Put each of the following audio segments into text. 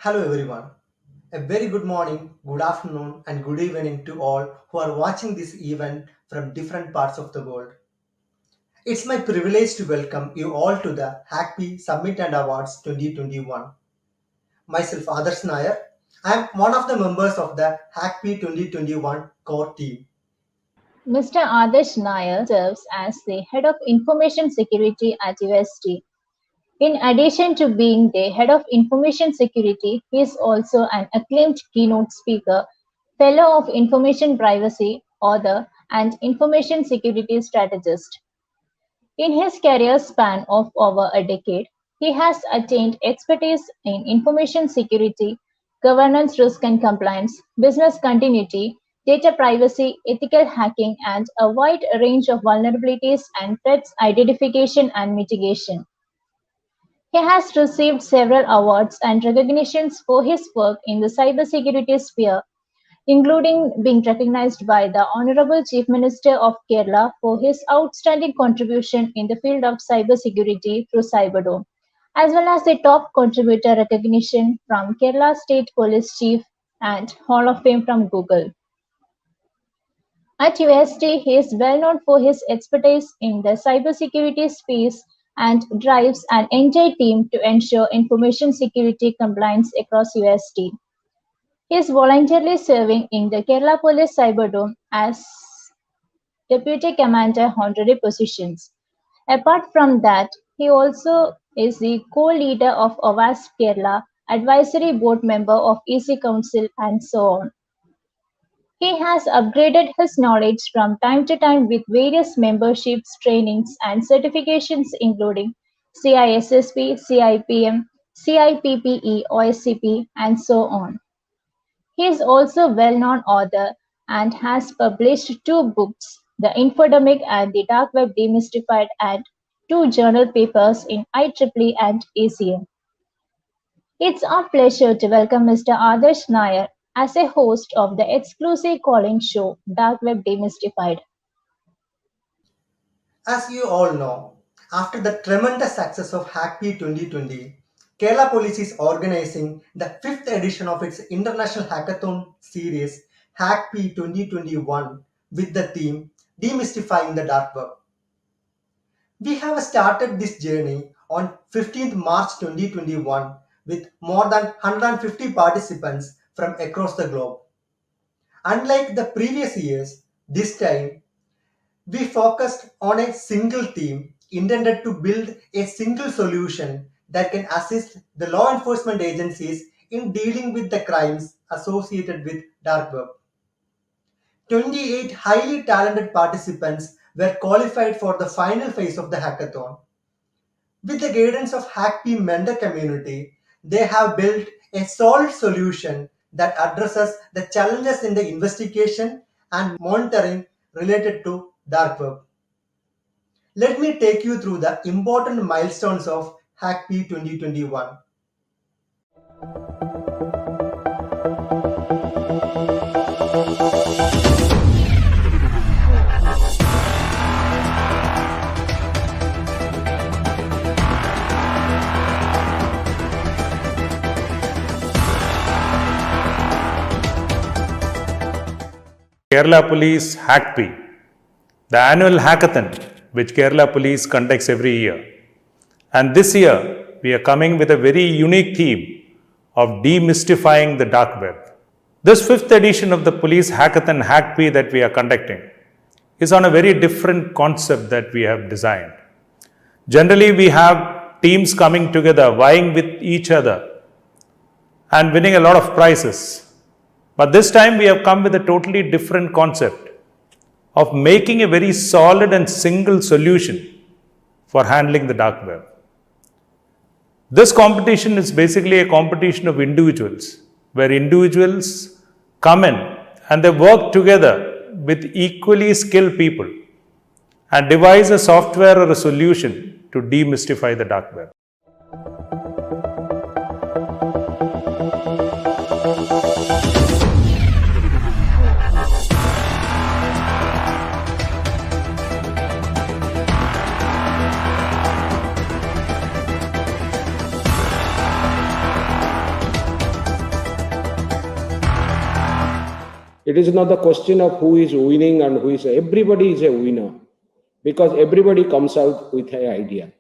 Hello everyone. A very good morning, good afternoon, and good evening to all who are watching this event from different parts of the world. It's my privilege to welcome you all to the Hackp Summit and Awards 2021. Myself, Adarsh Nair. I am one of the members of the Hackp 2021 core team. Mr. Adarsh Nair serves as the Head of Information Security at UST. In addition to being the Head of Information Security, he is also an acclaimed keynote speaker, Fellow of Information Privacy, author, and information security strategist. In his career span of over a decade, he has attained expertise in information security, governance risk and compliance, business continuity, data privacy, ethical hacking, and a wide range of vulnerabilities and threats identification and mitigation. He has received several awards and recognitions for his work in the cybersecurity sphere, including being recognized by the Honorable Chief Minister of Kerala for his outstanding contribution in the field of cybersecurity through Cyberdome, as well as the top contributor recognition from Kerala State Police Chief and Hall of Fame from Google. At UST, he is well known for his expertise in the cybersecurity space and drives an entire team to ensure information security compliance across UST. He is voluntarily serving in the Kerala Police Cyberdome as Deputy Commander honorary positions. Apart from that, he also is the co-leader of Avast Kerala, advisory board member of EC Council, and so on. He has upgraded his knowledge from time to time with various memberships, trainings, and certifications including CISSP, CIPM, CIPPE, OSCP, and so on. He is also a well-known author and has published two books, The Infodemic and the Dark Web Demystified, and two journal papers in IEEE and ACM. It's our pleasure to welcome Mr. Adarsh Nair as a host of the exclusive calling show Dark Web Demystified. As you all know, after the tremendous success of Hackp 2020, Kerala Police is organizing the fifth edition of its international hackathon series Hackp 2021 with the theme Demystifying the Dark Web. We have started this journey on 15th March 2021 with more than 150 participants from across the globe. Unlike the previous years, this time we focused on a single theme intended to build a single solution that can assist the law enforcement agencies in dealing with the crimes associated with dark web. 28 highly talented participants were qualified for the final phase of the hackathon. With the guidance of Hackp member community, they have built a solid solution that addresses the challenges in the investigation and monitoring related to dark web. Let me take you through the important milestones of Hackp 2021. Kerala Police Hackp, the annual hackathon which Kerala Police conducts every year. And this year, we are coming with a very unique theme of demystifying the dark web. This fifth edition of the Police Hackathon Hackp that we are conducting is on a very different concept that we have designed. Generally, we have teams coming together, vying with each other and winning a lot of prizes. But this time we have come with a totally different concept of making a very solid and single solution for handling the dark web. This competition is basically a competition of individuals, where individuals come in and they work together with equally skilled people and devise a software or a solution to demystify the dark web. It is not the question of who is winning and who is, everybody is a winner because everybody comes out with an idea.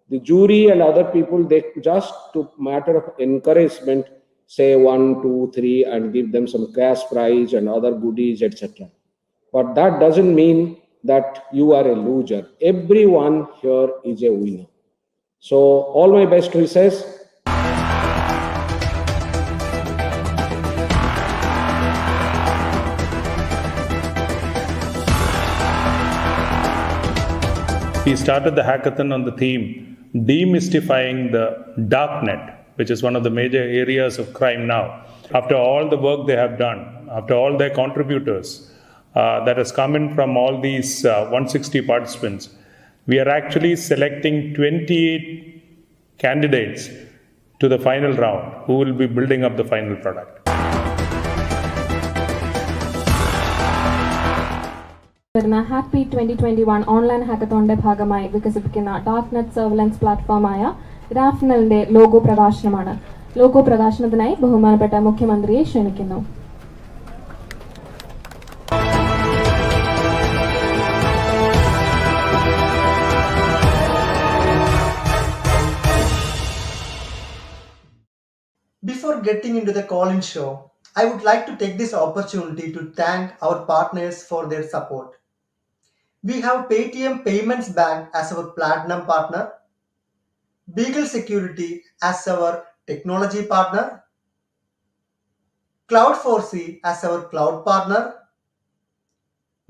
The jury and other people, they just to matter of encouragement say 1, 2, 3 and give them some cash prize and other goodies, etc. But that doesn't mean that you are a loser. Everyone here is a winner. So all my best wishes. We started the hackathon on the theme demystifying the dark net, which is one of the major areas of crime now. After all the work they have done, after all their contributors that has come in from all these 160 participants, we are actually selecting 28 candidates to the final round who will be building up the final product. Hackp 2021 online ഹാക്കത്തോണിന്റെ ഭാഗമായി വികസിപ്പിക്കുന്ന dark net surveillance പ്ലാറ്റ്ഫോമായ ഗ്രാഫ്നെലിന്റെ logo പ്രകാശനമാണ്. Logo പ്രകാശനത്തിനായി ബഹുമാനപ്പെട്ട മുഖ്യമന്ത്രിയെ ക്ഷണിക്കുന്നു. Before getting into the call-in show, I would like to take this opportunity to thank our partners for their support. We have Paytm Payments Bank as our platinum partner, Beagle Security as our technology partner, Cloud4C as our cloud partner,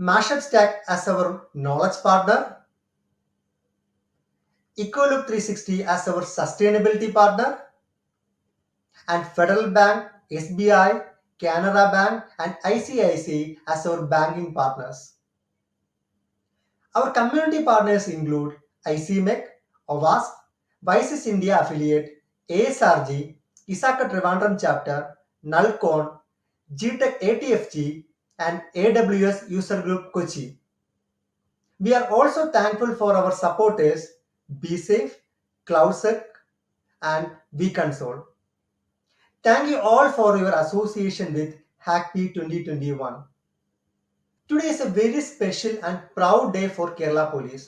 Mashup Stack as our knowledge partner, Ecoloop 360 as our sustainability partner, and Federal Bank, SBI, Canara Bank and ICICI as our banking partners. Our community partners include ICMEC, OWASP, Vices India Affiliate, ASRG, Untitled Chapter, Nullcon, GTech ATFG and AWS User Group Kochi. We are also thankful for our supporters BeSafe, CloudSec and vConsole. Thank you all for your association with Hackp 2021. Today is a very special and proud day for Kerala Police.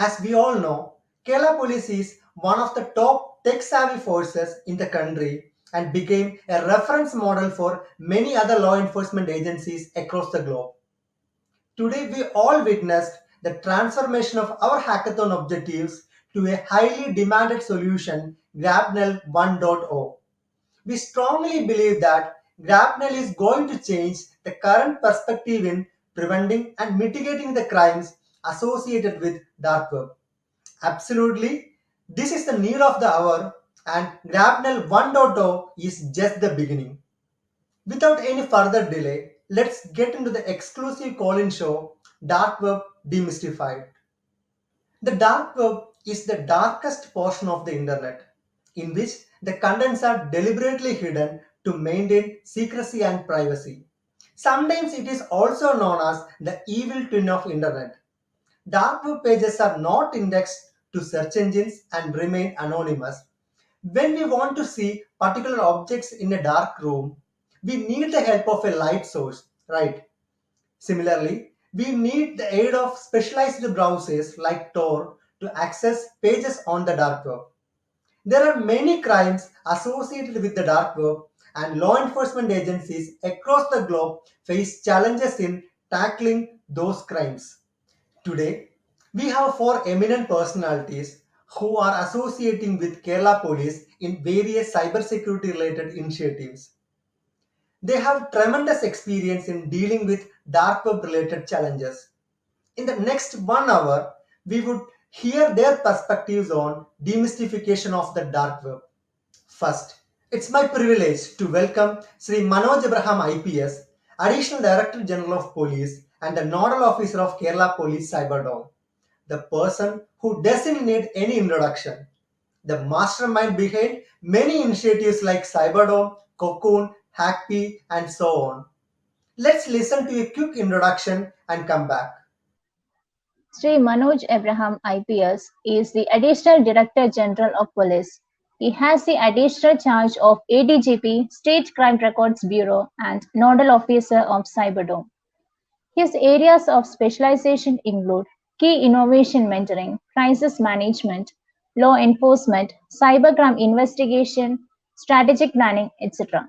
As we all know, Kerala Police is one of the top tech-savvy forces in the country and became a reference model for many other law enforcement agencies across the globe. Today we all witnessed the transformation of our hackathon objectives to a highly demanded solution, Grapnel 1.0. We strongly believe that Grapnel is going to change the current perspective in preventing and mitigating the crimes associated with dark web. Absolutely, this is the need of the hour and Grapnel 1.0 is just the beginning. Without any further delay, let's get into the exclusive call-in show, Dark Web Demystified. The dark web is the darkest portion of the internet, in which the contents are deliberately hidden to maintain secrecy and privacy. Sometimes it is also known as the evil twin of internet. Dark web pages are not indexed to search engines and remain anonymous. When we want to see particular objects in a dark room, we need the help of a light source, right? Similarly, we need the aid of specialized browsers like Tor to access pages on the dark web. There are many crimes associated with the dark web, and law enforcement agencies across the globe face challenges in tackling those crimes. Today, we have 4 eminent personalities who are associating with Kerala Police in various cybersecurity related initiatives. They have tremendous experience in dealing with dark web related challenges. In the next 1 hour, we would hear their perspectives on demystification of the dark web. First, it's my privilege to welcome Sri Manoj Abraham IPS, Additional Director General of Police and the Nodal Officer of Kerala Police Cyberdome, the person who doesn't need any introduction, the mastermind behind many initiatives like Cyberdome, Cocoon, Hackp and so on. Let's listen to a quick introduction and come back. Sri Manoj Abraham IPS is the Additional Director General of Police. he has the additional charge of ADGP, State Crime Records Bureau, and Nodal Officer of Cyberdome. His areas of specialization include key innovation mentoring, crisis management, law enforcement, cybercrime investigation, strategic planning, etc.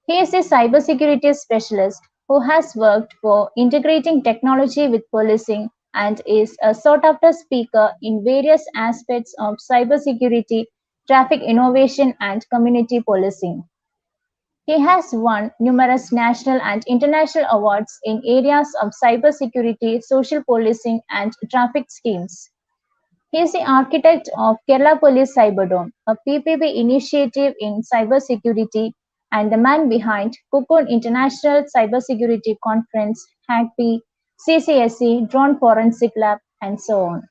He is a cybersecurity specialist who has worked for integrating technology with policing and is a sought-after speaker in various aspects of cybersecurity, traffic innovation, and community policing. He has won numerous national and international awards in areas of cybersecurity, social policing, and traffic schemes. He is the architect of Kerala Police Cyberdome, a PPP initiative in cybersecurity, and the man behind 𝐒𝐿 International Cybersecurity Conference, Hackp, CCSE, Drone Forensic Lab, and so on.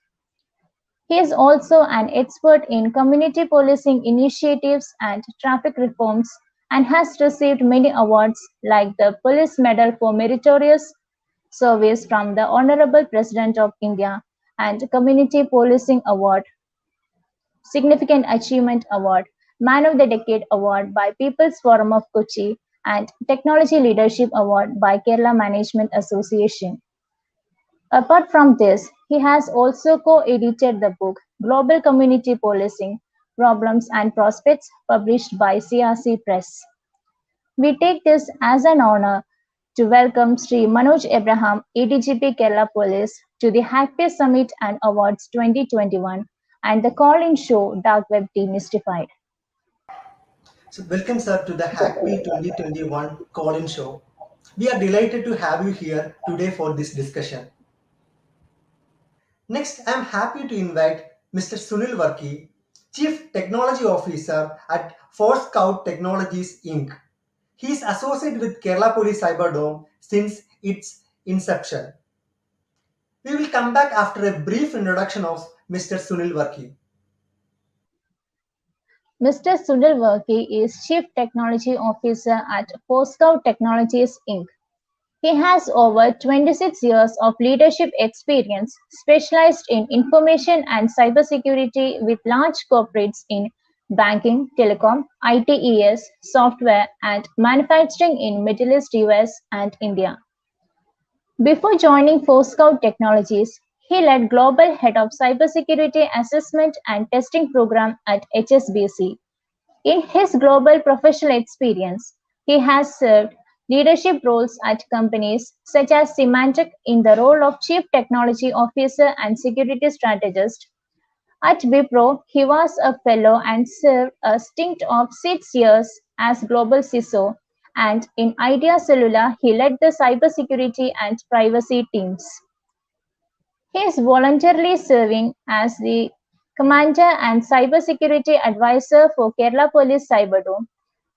He is also an expert in community policing initiatives and traffic reforms and has received many awards like the Police Medal for Meritorious Service from the Honorable President of India and Community Policing Award, Significant Achievement Award, Man of the Decade Award by People's Forum of Kochi, and Technology Leadership Award by Kerala Management Association. Apart from this, he has also co-edited the book Global Community Policing: Problems and Prospects, published by CRC Press. We take this as an honor to welcome Sri Manoj Abraham, ADGP Kerala Police, to the Hackp Summit and Awards 2021 and the call-in show Dark Web Demystified. So welcome, sir, to the Hackp 2021 call-in show. We are delighted to have you here today for this discussion. Next, I am happy to invite Mr. Sunil Varki, Chief Technology Officer at Forescout Technologies Inc. He is associated with Kerala Police Cyberdome since its inception. We will come back after a brief introduction of Mr. Sunil Varki. Mr. Sunil Varki is Chief Technology Officer at Forescout Technologies Inc. He has over 26 years of leadership experience specialized in information and cybersecurity with large corporates in banking, telecom, ITES, software, and manufacturing in Middle East, US, and India. Before joining Forescout Technologies, he led Global Head of Cybersecurity Assessment and Testing Program at HSBC. In his global professional experience, he has served leadership roles at companies such as Symantec in the role of Chief Technology Officer and Security Strategist. At Wipro, he was a fellow and served a stint of 6 years as Global CISO, and in Idea Cellular, he led the cybersecurity and privacy teams. He is voluntarily serving as the Commander and Cybersecurity Advisor for Kerala Police Cyberdome.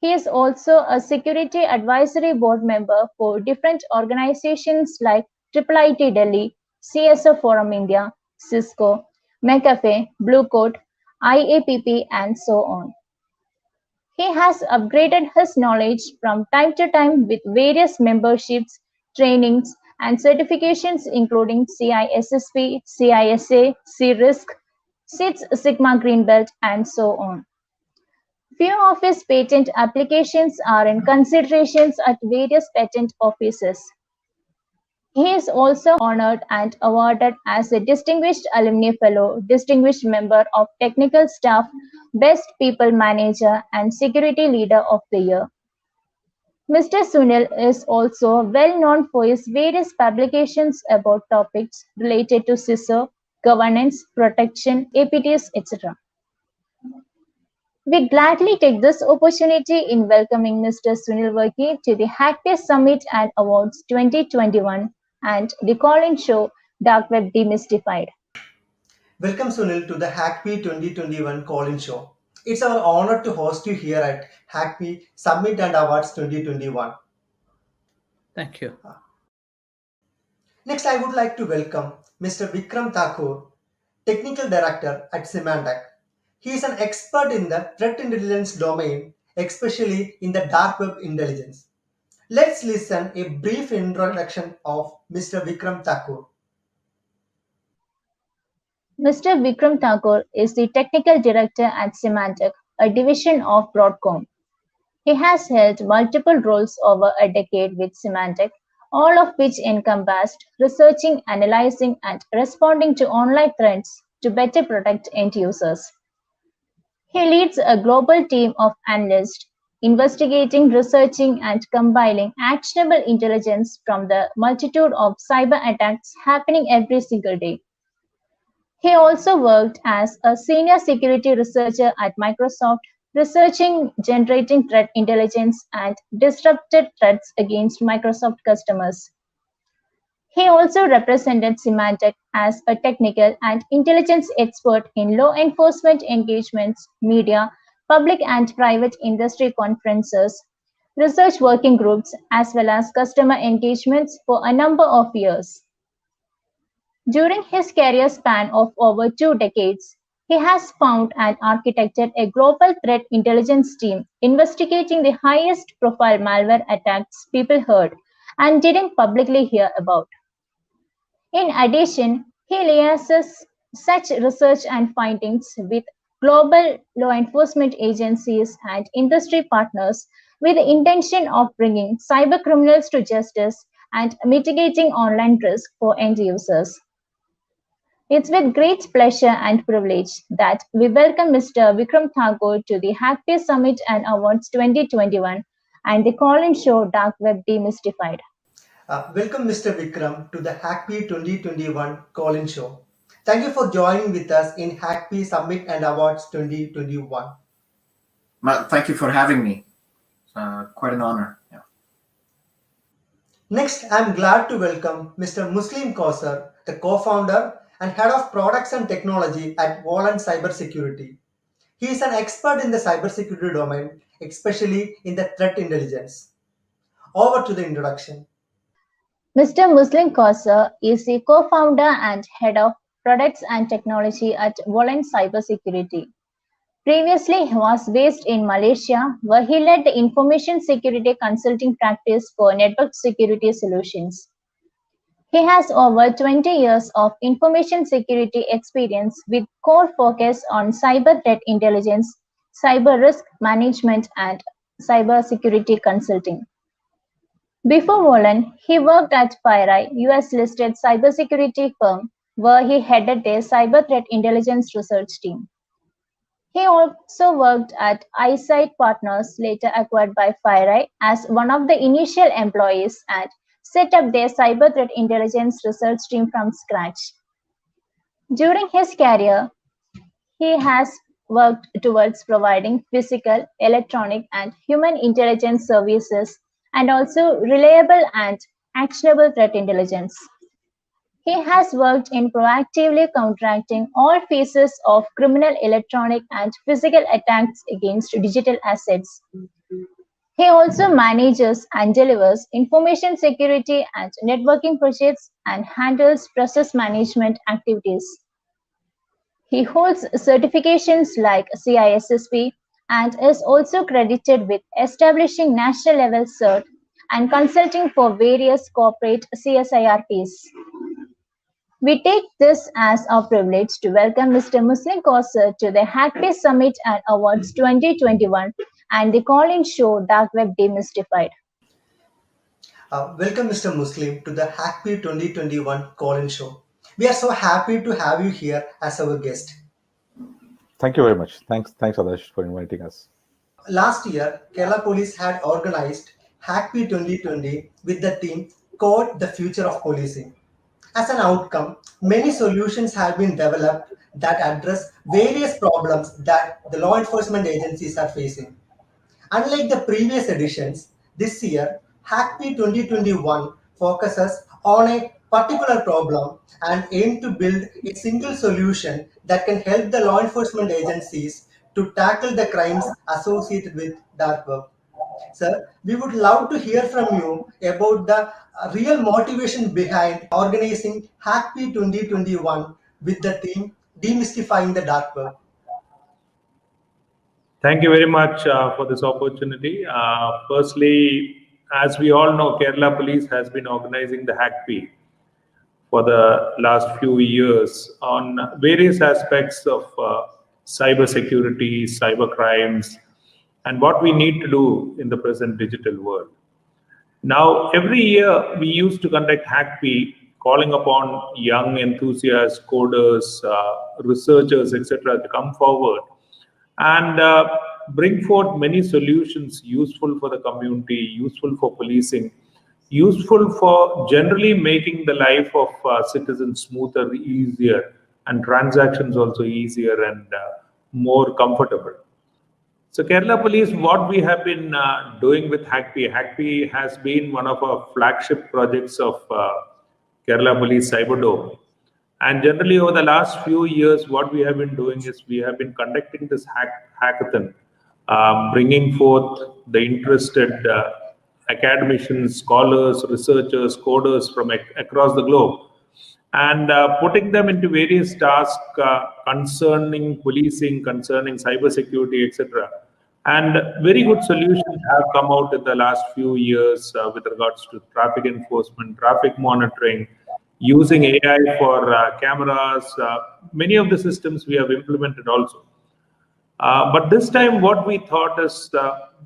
He is also a Security Advisory Board member for different organizations like IIIT Delhi, CSO Forum India, Cisco, McAfee, Blue Coat, IAPP, and so on. He has upgraded his knowledge from time to time with various memberships, trainings, and certifications including CISSP, CISA, CRISC, Six Sigma Green Belt, and so on. Few of his patent applications are in considerations at various patent offices. He is also honored and awarded as a Distinguished Alumni Fellow, Distinguished Member of Technical Staff, Best People Manager, and Security Leader of the Year. Mr. Sunil is also well known for his various publications about topics related to CISO, governance, protection, APTs, etc. We gladly take this opportunity in welcoming Mr. Sunil Varki to the Hackp Summit and Awards 2021 and the call-in show Dark Web Demystified. Welcome, Sunil, to the Hackp 2021 call-in show. It's our honor to host you here at Hackp Summit and Awards 2021. Thank you. Next, I would like to welcome Mr. Vikram Thakur, Technical Director at Symantec. He is an expert in the threat intelligence domain, especially in the dark web intelligence. Let's listen a brief introduction of Mr. Vikram Thakur. Mr. Vikram Thakur is the Technical Director at Symantec, a division of Broadcom. He has held multiple roles over a decade with Symantec, all of which encompassed researching, analyzing, and responding to online threats to better protect end users. He leads a global team of analysts investigating, researching, and compiling actionable intelligence from the multitude of cyber attacks happening every single day. He also worked as a senior security researcher at Microsoft, researching, generating threat intelligence and disrupted threats against Microsoft customers. He also represented Symantec as a technical and intelligence expert in law enforcement engagements, media, public and private industry conferences, research working groups, as well as customer engagements for a number of years. During his career span of over 2 decades, he has found and architected a global threat intelligence team investigating the highest profile malware attacks people heard and didn't publicly hear about. In addition, he liaises such research and findings with global law enforcement agencies and industry partners with the intention of bringing cybercriminals to justice and mitigating online risk for end users. It's with great pleasure and privilege that we welcome Mr. Vikram Thakur to the Hac'KP Summit and Awards 2021 and the call-in show Dark Web Demystified. Welcome, Mr. Vikram, to the Hac'KP 2021 call-in show. Thank you for joining with us in Hac'KP Summit and Awards 2021. Thank you for having me. Quite an honor. Yeah. Next, I'm glad to welcome Mr. Muslim Kauser, the co-founder and head of products and technology at Volant Cybersecurity. He is an expert in the cybersecurity domain, especially in the threat intelligence. Over to the introduction. Mr. Muslim Kauser is the co-founder and head of products and technology at Volant Cybersecurity. Previously, he was based in Malaysia, where he led the information security consulting practice for network security solutions. He has over 20 years of information security experience with core focus on cyber threat intelligence, cyber risk management, and cyber security consulting. Before Volant, he worked at FireEye, US-listed cybersecurity firm, where he headed their cyber threat intelligence research team. He also worked at Eyesight Partners, later acquired by FireEye, as one of the initial employees and set up their cyber threat intelligence research team from scratch. During his career, he has worked towards providing physical, electronic, and human intelligence services and also reliable and actionable threat intelligence. He has worked in proactively counteracting all phases of criminal electronic and physical attacks against digital assets. He also manages and delivers information security and networking projects and handles process management activities. He holds certifications like CISSP and is also credited with establishing national level cert and consulting for various corporate CSIRPs. We take this as our privilege to welcome Mr. Muslim Kauser to the Hac'KP Summit and Awards 2021 and the call-in show Dark Web Demystified. Welcome, Mr. Muslim, to the Hac'KP 2021 call-in show. We are so happy to have you here as our guest. Thank you very much. Thanks, Adarsh, for inviting us. Last year, Kerala Police had organized Hac'KP 2020 with the theme Code the Future of Policing. As an outcome, many solutions have been developed that address various problems that the law enforcement agencies are facing. Unlike the previous editions, this year, Hac'KP 2021 focuses on a particular problem and aims to build a single solution that can help the law enforcement agencies to tackle the crimes associated with dark web. Sir, we would love to hear from you about the real motivation behind organizing Hac'KP 2021 with the theme Demystifying the Dark Web. Thank you very much for this opportunity. Firstly, as we all know, Kerala Police has been organizing the Hac'KP for the last few years on various aspects of cyber security, cyber crimes, and what we need to do in the present digital world. Now, every year we used to conduct Hackp, calling upon young enthusiasts, coders, researchers, etc., to come forward and bring forth many solutions useful for the community, useful for policing, useful for generally making the life of citizens smoother, easier, and transactions also easier and more comfortable. So Kerala Police, what we have been doing with Hackp has been one of our flagship projects of Kerala Police Cyberdome. And generally over the last few years, what we have been doing is we have been conducting this hackathon, bringing forth the interested academicians, scholars, researchers, coders from across the globe, and putting them into various tasks concerning policing, concerning cybersecurity, etc. And very good solutions have come out in the last few years with regards to traffic enforcement, traffic monitoring, using AI for cameras. Many of the systems we have implemented also. But this time, what we thought is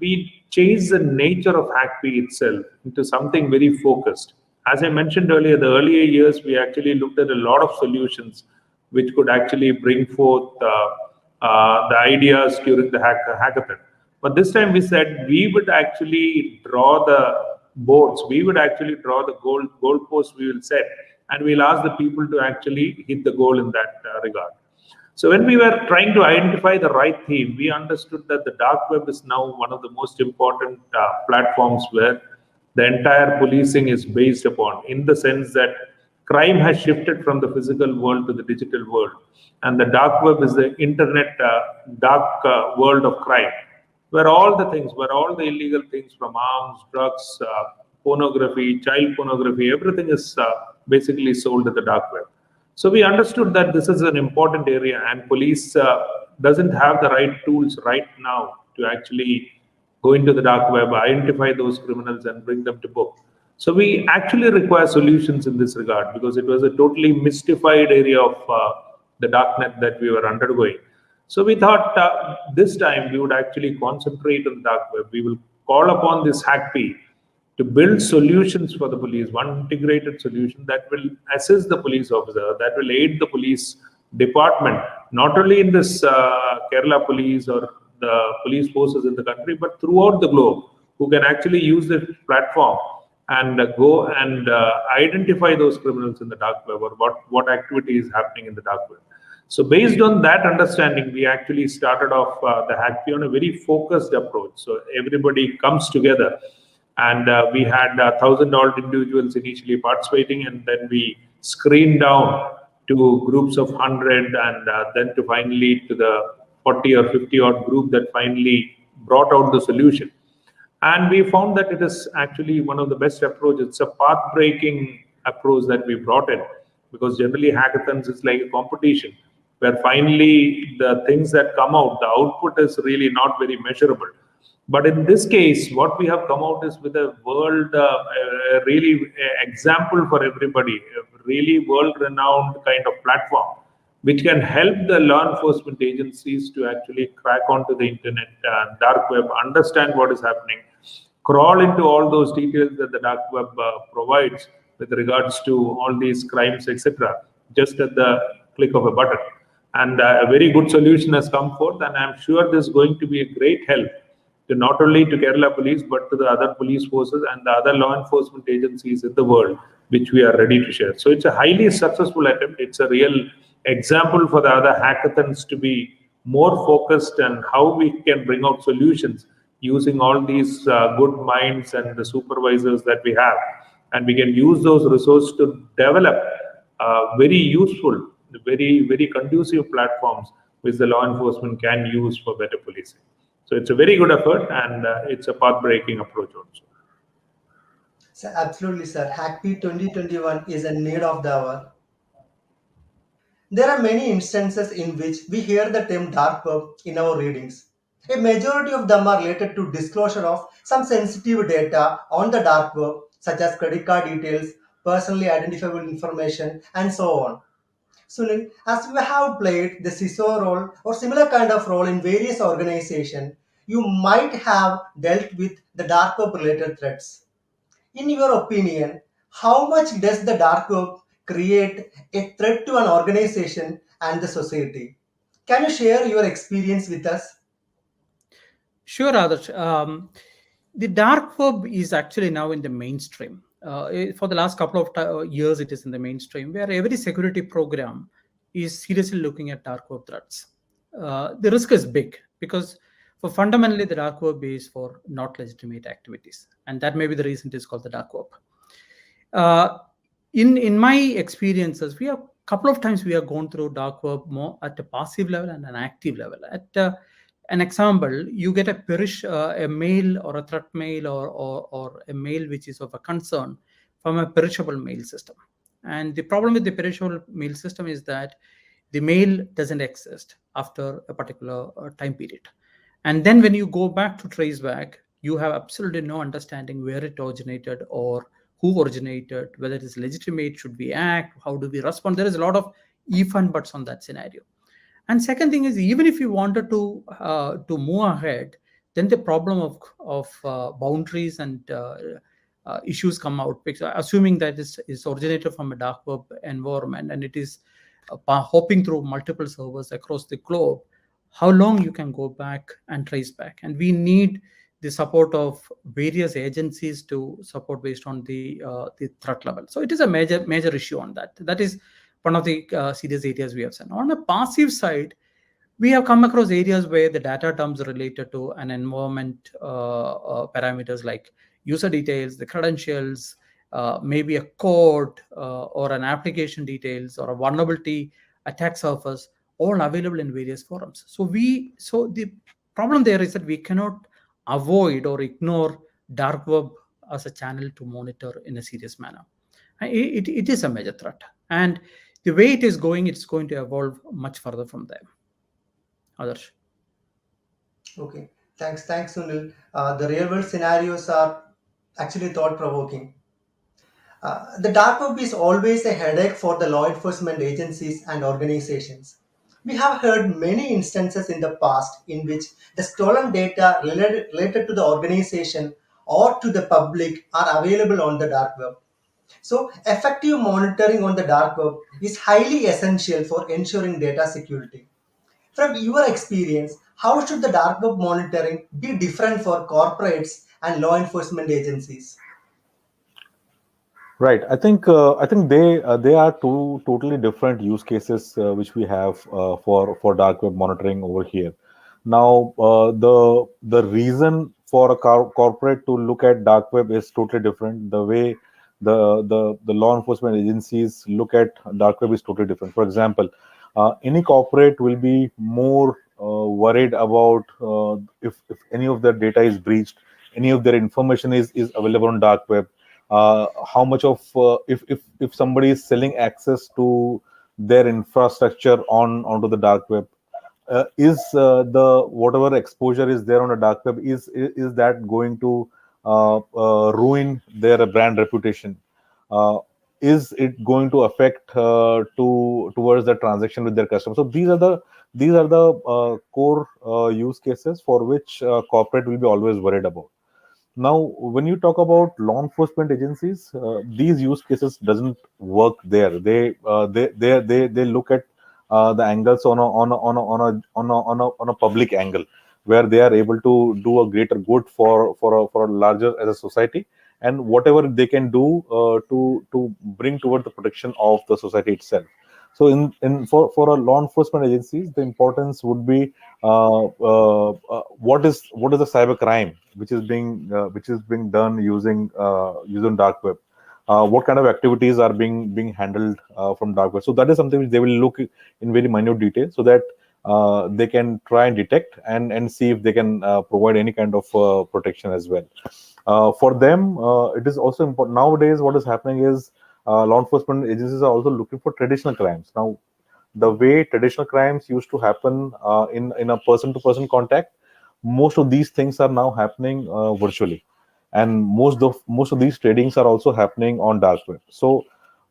we changed the nature of Hackp itself into something very focused. As I mentioned earlier, the earlier years, we actually looked at a lot of solutions which could actually bring forth the ideas during the hackathon. But this time we said we would actually draw the boards, we would actually draw the goal posts we will set, and we'll ask the people to actually hit the goal in that regard. So when we were trying to identify the right theme, we understood that the dark web is now one of the most important platforms where the entire policing is based upon, in the sense that crime has shifted from the physical world to the digital world. And the dark web is the internet dark world of crime, where all the things, where all the illegal things from arms, drugs, pornography, child pornography, everything is basically sold at the dark web. So we understood that this is an important area, and police doesn't have the right tools right now to actually go into the dark web, identify those criminals and bring them to book. So we actually require solutions in this regard, because it was a totally mystified area of the darknet that we were undergoing. So we thought this time we would actually concentrate on the dark web. We will call upon this Hackp to build solutions for the police, one integrated solution that will assist the police officer, that will aid the police department, not only in this Kerala police or the police forces in the country, but throughout the globe, who can actually use this platform and go and identify those criminals in the dark web, or what activity is happening in the dark web. So based on that understanding, we actually started off the Hackp on a very focused approach. So everybody comes together, and we had 1,000 individuals initially participating, and then we screened down to groups of 100, and then to finally to the 40 or 50 odd group that finally brought out the solution. And we found that it is actually one of the best approaches. It's a path-breaking approach that we brought in, because generally hackathons is like a competition where finally the things that come out, the output is really not very measurable. But in this case, what we have come out is with a world, really example for everybody, a really world-renowned kind of platform, which can help the law enforcement agencies to actually crack onto the internet, dark web, understand what is happening, crawl into all those details that the dark web provides with regards to all these crimes, etc., just at the click of a button. And a very good solution has come forth, and I'm sure this is going to be a great help to not only to Kerala Police, but to the other police forces and the other law enforcement agencies in the world, which we are ready to share. So it's a highly successful attempt. It's a real example for the other hackathons to be more focused on how we can bring out solutions using all these good minds and the supervisors that we have. And we can use those resources to develop very useful, very, very conducive platforms which the law enforcement can use for better policing. So it's a very good effort, and it's a path-breaking approach also. So absolutely, sir. Hackp 2021 is a need of the hour. There are many instances in which we hear the term dark web in our readings. A majority of them are related to disclosure of some sensitive data on the dark web, such as credit card details, personally identifiable information, and so on. Sunil, as you have played the CISO role or similar kind of role in various organizations, you might have dealt with the dark web related threats. In your opinion, how much does the dark web create a threat to an organization and the society? Can you share your experience with us? Sure, Adarsh. The dark web is actually now in the mainstream. For the last couple of years, it is in the mainstream, where every security program is seriously looking at dark web threats. The risk is big because, for fundamentally, the dark web is for not legitimate activities, and that may be the reason it is called the dark web. In my experiences, we have couple of times we have gone through dark web more at a passive level and an active level. At an example, you get a mail or a threat mail or a mail which is of a concern from a perishable mail system. And the problem with the perishable mail system is that the mail doesn't exist after a particular time period. And then when you go back to trace back, you have absolutely no understanding where it originated or who originated, whether it is legitimate, should we act, how do we respond. There is a lot of if and buts on that scenario. And second thing is, even if you wanted to move ahead, then the problem of boundaries and issues come out, because assuming that is originated from a dark web environment and it is hopping through multiple servers across the globe, how long you can go back and trace back. And we need the support of various agencies to support based on the threat level. So it is a major issue on that. That is one of the serious areas we have seen. On the passive side, we have come across areas where the data dumps related to an environment parameters like user details, the credentials, maybe a code or an application details or a vulnerability attack surface, all available in various forums. So the problem there is that we cannot avoid or ignore dark web as a channel to monitor in a serious manner. It is a major threat, and the way it is going, it's going to evolve much further from there. Adarsh. Okay, thanks, Sunil. The real world scenarios are actually thought provoking. The dark web is always a headache for the law enforcement agencies and organizations. We have heard many instances in the past in which the stolen data related to the organization or to the public are available on the dark web. So, effective monitoring on the dark web is highly essential for ensuring data security. From your experience, how should the dark web monitoring be different for corporates and law enforcement agencies? Right. I think they are two totally different use cases which we have for dark web monitoring over here. Now, the reason for a corporate to look at dark web is totally different. The way the law enforcement agencies look at dark web is totally different. For example, any corporate will be more worried about if any of their data is breached, any of their information is available on dark web. How much of if somebody is selling access to their infrastructure onto the dark web, is the whatever exposure is there on the dark web, is that going to ruin their brand reputation? Is it going to affect towards the transaction with their customers? So these are the core use cases for which corporate will be always worried about. Now, when you talk about law enforcement agencies, these use cases doesn't work there. They look at the angles on a public angle, where they are able to do a greater good for a larger as a society, and whatever they can do to bring toward the protection of the society itself. So for a law enforcement agencies, the importance would be what is the cyber crime which is being done using dark web. What kind of activities are being handled from dark web? So that is something which they will look in very minute detail, so that they can try and detect and see if they can provide any kind of protection as well. For them, it is also important. Nowadays, what is happening is law enforcement agencies are also looking for traditional crimes. Now, the way traditional crimes used to happen in a person-to-person contact, most of these things are now happening virtually. and most of these tradings are also happening on dark web. So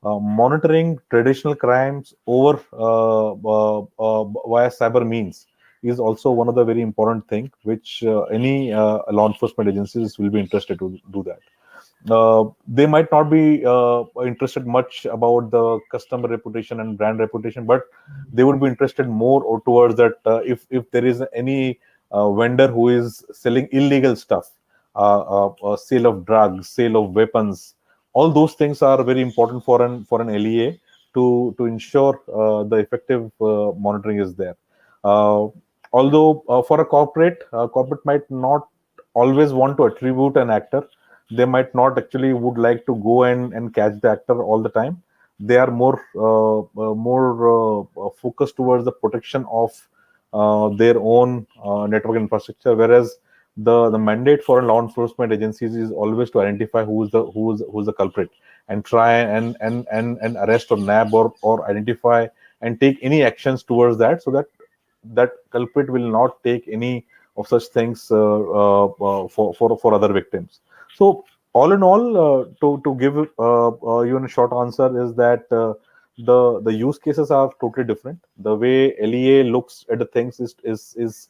monitoring traditional crimes over via cyber means is also one of the very important thing which any law enforcement agencies will be interested to do that. They might not be interested much about the customer reputation and brand reputation, but they would be interested more or towards that if there is any vendor who is selling illegal stuff, sale of drugs, sale of weapons, all those things are very important for an LEA to ensure the effective monitoring is there. Although for a corporate might not always want to attribute an actor. They might not actually would like to go and catch the actor all the time. They are more focused towards the protection of their own network infrastructure, whereas the mandate for law enforcement agencies is always to identify who's the culprit and try and arrest or nab or identify and take any actions towards that, so that culprit will not take any of such things for other victims. So all in all, to give you a short answer is that the use cases are totally different. The way LEA looks at the things is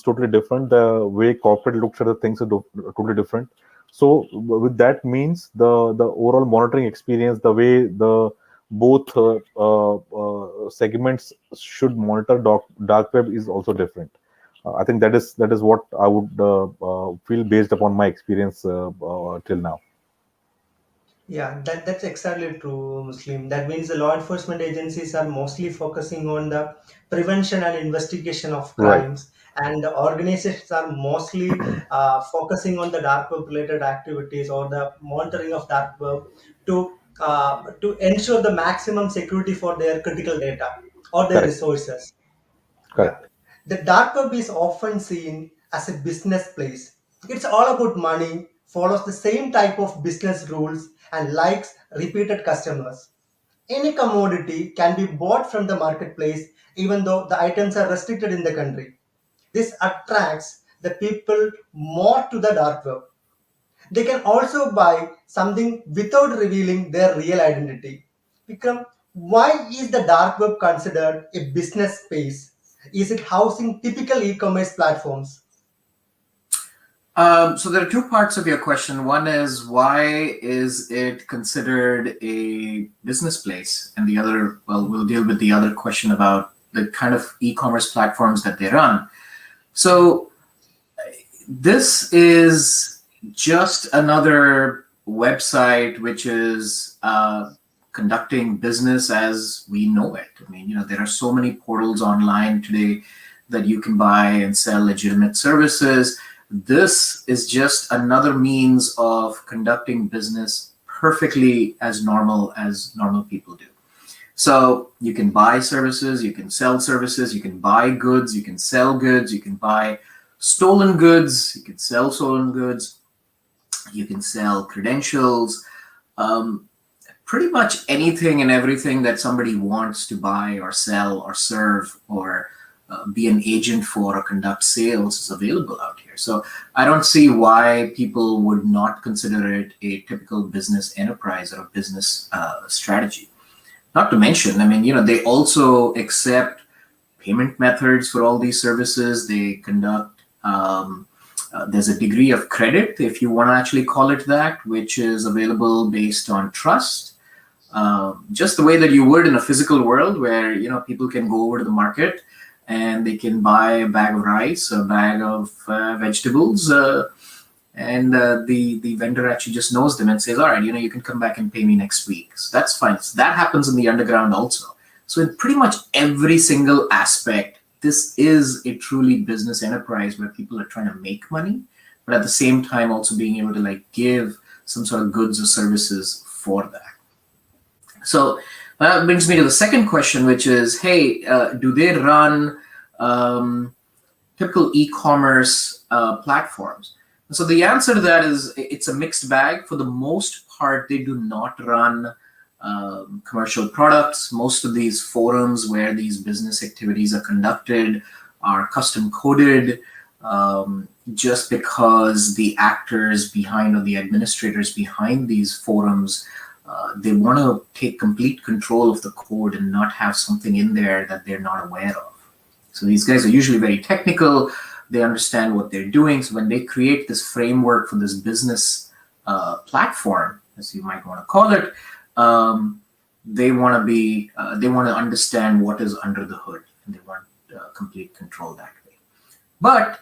totally different. The way corporate looks at the things is totally different. So with that means the overall monitoring experience, the way the both segments should monitor dark web is also different. I think that is what I would feel based upon my experience till now. Yeah, that's exactly true, Muslim. That means the law enforcement agencies are mostly focusing on the prevention and investigation of Right. crimes, and the organizations are mostly focusing on the dark web related activities or the monitoring of dark web to ensure the maximum security for their critical data or their Correct. resources. Yeah. Correct. The dark web is often seen as a business place. It's all about money, follows the same type of business rules, and likes repeated customers. Any commodity can be bought from the marketplace even though the items are restricted in the country. This attracts the people more to the dark web. They can also buy something without revealing their real identity. Vikram, why is the dark web considered a business space? Is it housing typical e-commerce platforms? So there are two parts of your question. One is, why is it considered a business place? And the other, well, we'll deal with the other question about the kind of e-commerce platforms that they run. So this is just another website which is conducting business as we know it. I mean, there are so many portals online today that you can buy and sell legitimate services. This is just another means of conducting business perfectly as normal people do. So you can buy services, you can sell services, you can buy goods, you can sell goods, you can buy stolen goods, you can sell stolen goods, you can sell credentials, pretty much anything and everything that somebody wants to buy or sell or serve or be an agent for or conduct sales is available out here. So I don't see why people would not consider it a typical business enterprise or a business strategy. Not to mention, I mean, they also accept payment methods for all these services. They conduct, there's a degree of credit, if you want to actually call it that, which is available based on trust. Just the way that you would in a physical world where, people can go over to the market and they can buy a bag of rice, a bag of vegetables, and the vendor actually just knows them and says, all right, you can come back and pay me next week. So that's fine. So that happens in the underground also. So in pretty much every single aspect, this is a truly business enterprise where people are trying to make money, but at the same time also being able to give some sort of goods or services for that. So that brings me to the second question, which is, hey, do they run typical e-commerce platforms? So the answer to that is it's a mixed bag. For the most part, they do not run commercial products. Most of these forums where these business activities are conducted are custom coded. just because the actors behind or the administrators behind these forums, they want to take complete control of the code and not have something in there that they're not aware of. So these guys are usually very technical. They understand what they're doing. So when they create this framework for this business platform, as you might want to call it, they want to understand what is under the hood, and they want complete control that way. But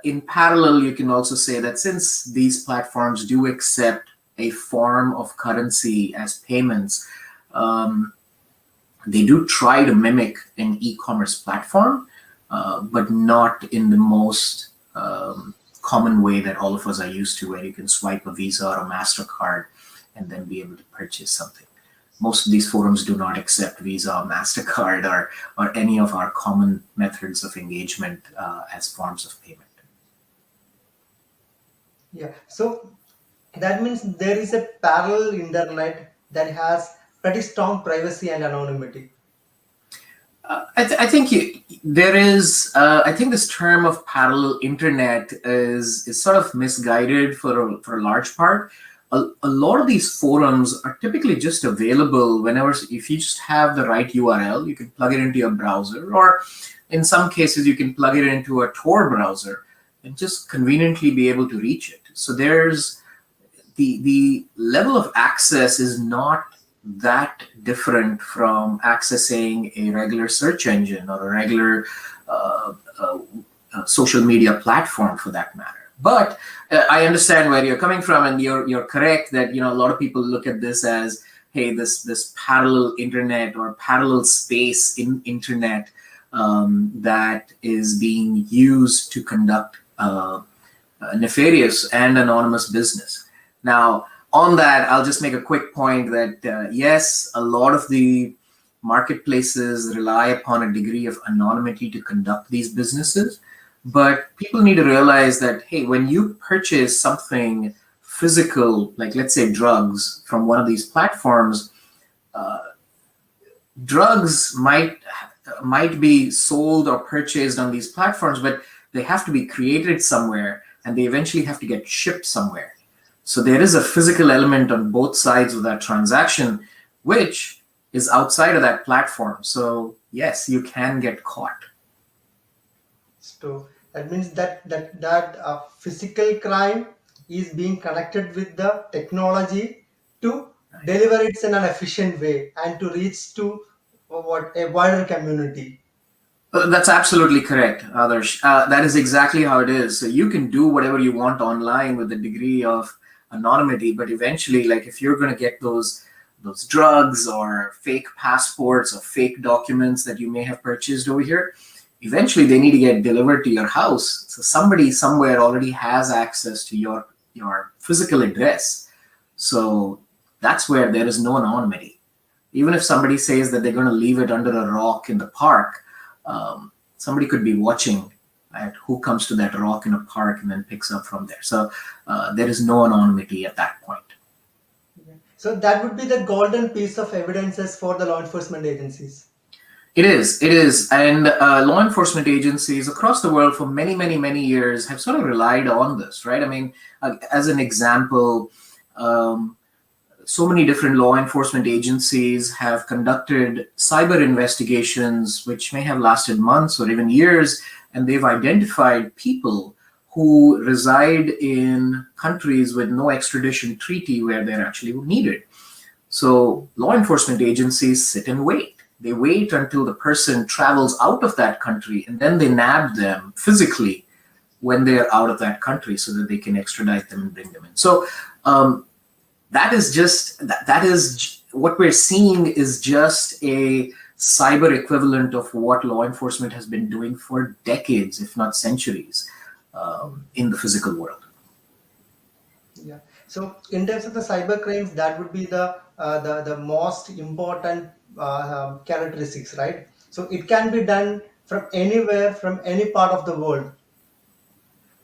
in parallel, you can also say that since these platforms do accept a form of currency as payments, they do try to mimic an e-commerce platform, but not in the most common way that all of us are used to, where you can swipe a Visa or a MasterCard and then be able to purchase something. Most of these forums do not accept Visa or MasterCard or any of our common methods of engagement as forms of payment. Yeah, so that means there is a parallel internet that has pretty strong privacy and anonymity. I think there is. I think this term of parallel internet is sort of misguided for a large part. A lot of these forums are typically just available whenever, if you just have the right URL, you can plug it into your browser, or in some cases you can plug it into a Tor browser and just conveniently be able to reach it. So there's the level of access is not that different from accessing a regular search engine or a regular social media platform for that matter. But I understand where you're coming from, and you're correct that a lot of people look at this as, hey, this parallel internet or parallel space in internet that is being used to conduct nefarious and anonymous business. Now, on that, I'll just make a quick point that yes, a lot of the marketplaces rely upon a degree of anonymity to conduct these businesses. But people need to realize that, hey, when you purchase something physical, like let's say drugs from one of these platforms, drugs might be sold or purchased on these platforms, but they have to be created somewhere and they eventually have to get shipped somewhere. So there is a physical element on both sides of that transaction, which is outside of that platform. So yes, you can get caught. So that means that physical crime is being connected with the technology to deliver it in an efficient way and to reach to a wider community. That's absolutely correct, Adarsh. That is exactly how it is. So you can do whatever you want online with a degree of anonymity, but eventually, like if you're going to get those drugs or fake passports or fake documents that you may have purchased over here, eventually they need to get delivered to your house. So somebody somewhere already has access to your physical address. So that's where there is no anonymity. Even if somebody says that they're going to leave it under a rock in the park, somebody could be watching at who comes to that rock in a park and then picks up from there. So there is no anonymity at that point. So that would be the golden piece of evidences for the law enforcement agencies. It is. And law enforcement agencies across the world for many, many, many years have sort of relied on this, right? I mean, as an example, so many different law enforcement agencies have conducted cyber investigations, which may have lasted months or even years, and they've identified people who reside in countries with no extradition treaty where they're actually needed. So law enforcement agencies sit and wait. They wait until the person travels out of that country, and then they nab them physically when they're out of that country so that they can extradite them and bring them in. So that is what we're seeing is just a cyber equivalent of what law enforcement has been doing for decades, if not centuries, in the physical world. Yeah. So in terms of the cyber crimes, that would be the most important characteristics, right? So it can be done from anywhere, from any part of the world.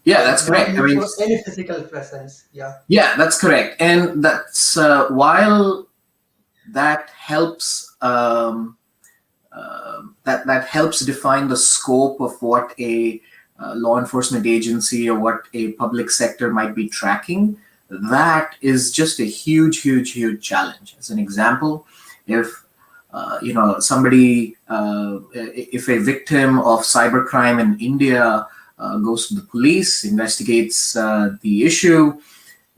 Yeah, that's correct. I mean, for any physical presence. Yeah, that's correct. And that's while that helps that helps define the scope of what a law enforcement agency or what a public sector might be tracking, that is just a huge, huge, huge challenge. As an example, if somebody, if a victim of cybercrime in India goes to the police, investigates the issue,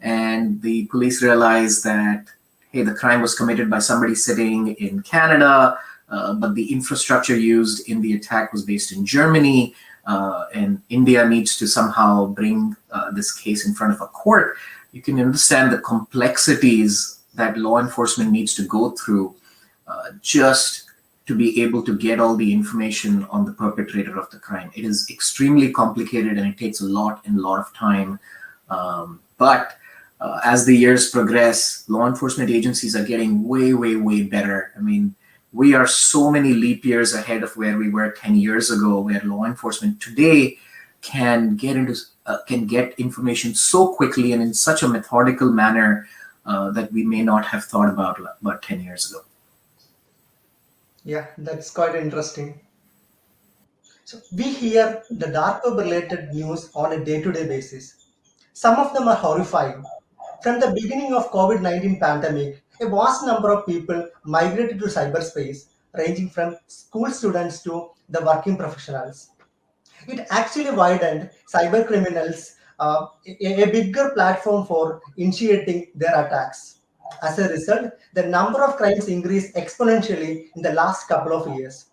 and the police realize that, hey, the crime was committed by somebody sitting in Canada, but the infrastructure used in the attack was based in Germany, and India needs to somehow bring this case in front of a court, you can understand the complexities that law enforcement needs to go through just to be able to get all the information on the perpetrator of the crime. It is extremely complicated and it takes a lot of time. But as the years progress, law enforcement agencies are getting way, way, way better. I mean, we are so many leap years ahead of where we were 10 years ago, where law enforcement today can get information so quickly and in such a methodical manner that we may not have thought about 10 years ago. Yeah, that's quite interesting. So we hear the dark web related news on a day-to-day basis. Some of them are horrifying. From the beginning of COVID-19 pandemic, a vast number of people migrated to cyberspace, ranging from school students to the working professionals. It actually widened cybercriminals a bigger platform for initiating their attacks. As a result, the number of crimes increased exponentially in the last couple of years.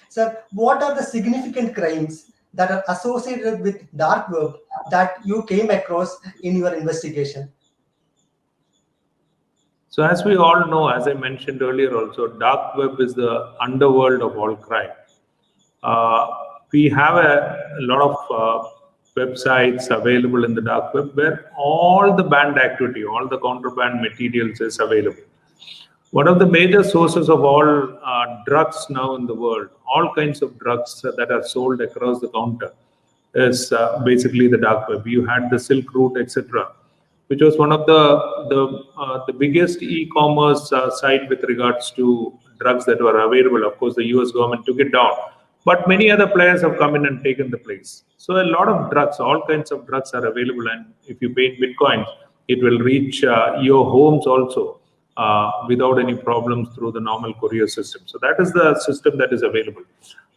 Sir, what are the significant crimes that are associated with dark web that you came across in your investigation? So as we all know, as I mentioned earlier also, dark web is the underworld of all crime. We have a lot of websites available in the dark web where all the banned activity, all the contraband materials is available. One of the major sources of all drugs now in the world, all kinds of drugs that are sold across the counter, is basically the dark web. You had the Silk Route, etc., which was one of the biggest e-commerce site with regards to drugs that were available. Of course, the US government took it down, but many other players have come in and taken the place. So a lot of drugs, all kinds of drugs are available, and if you pay in Bitcoins, it will reach your homes also without any problems through the normal courier system. So that is the system that is available.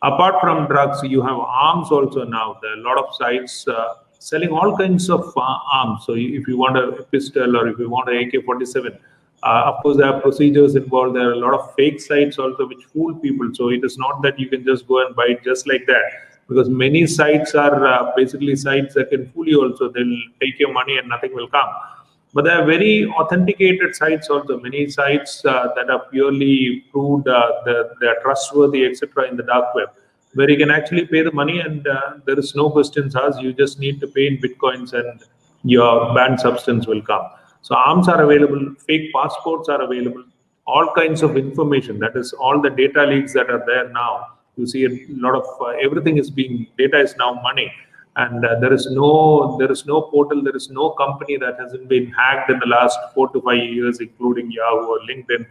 Apart from drugs, you have arms also now. There are a lot of sites selling all kinds of arms. So if you want a pistol or if you want an AK-47, of course, there are procedures involved. There are a lot of fake sites also which fool people. So it is not that you can just go and buy it just like that, because many sites are basically sites that can fool you also. They'll take your money and nothing will come. But there are very authenticated sites also. Many sites that are purely proved they are trustworthy, etc., in the dark web, where you can actually pay the money and there is no questions asked. You just need to pay in Bitcoins and your banned substance will come. So arms are available, fake passports are available, all kinds of information. That is all the data leaks that are there now. You see a lot of everything is being, data is now money, and there is no portal, there is no company that hasn't been hacked in the last 4 to 5 years, including Yahoo or LinkedIn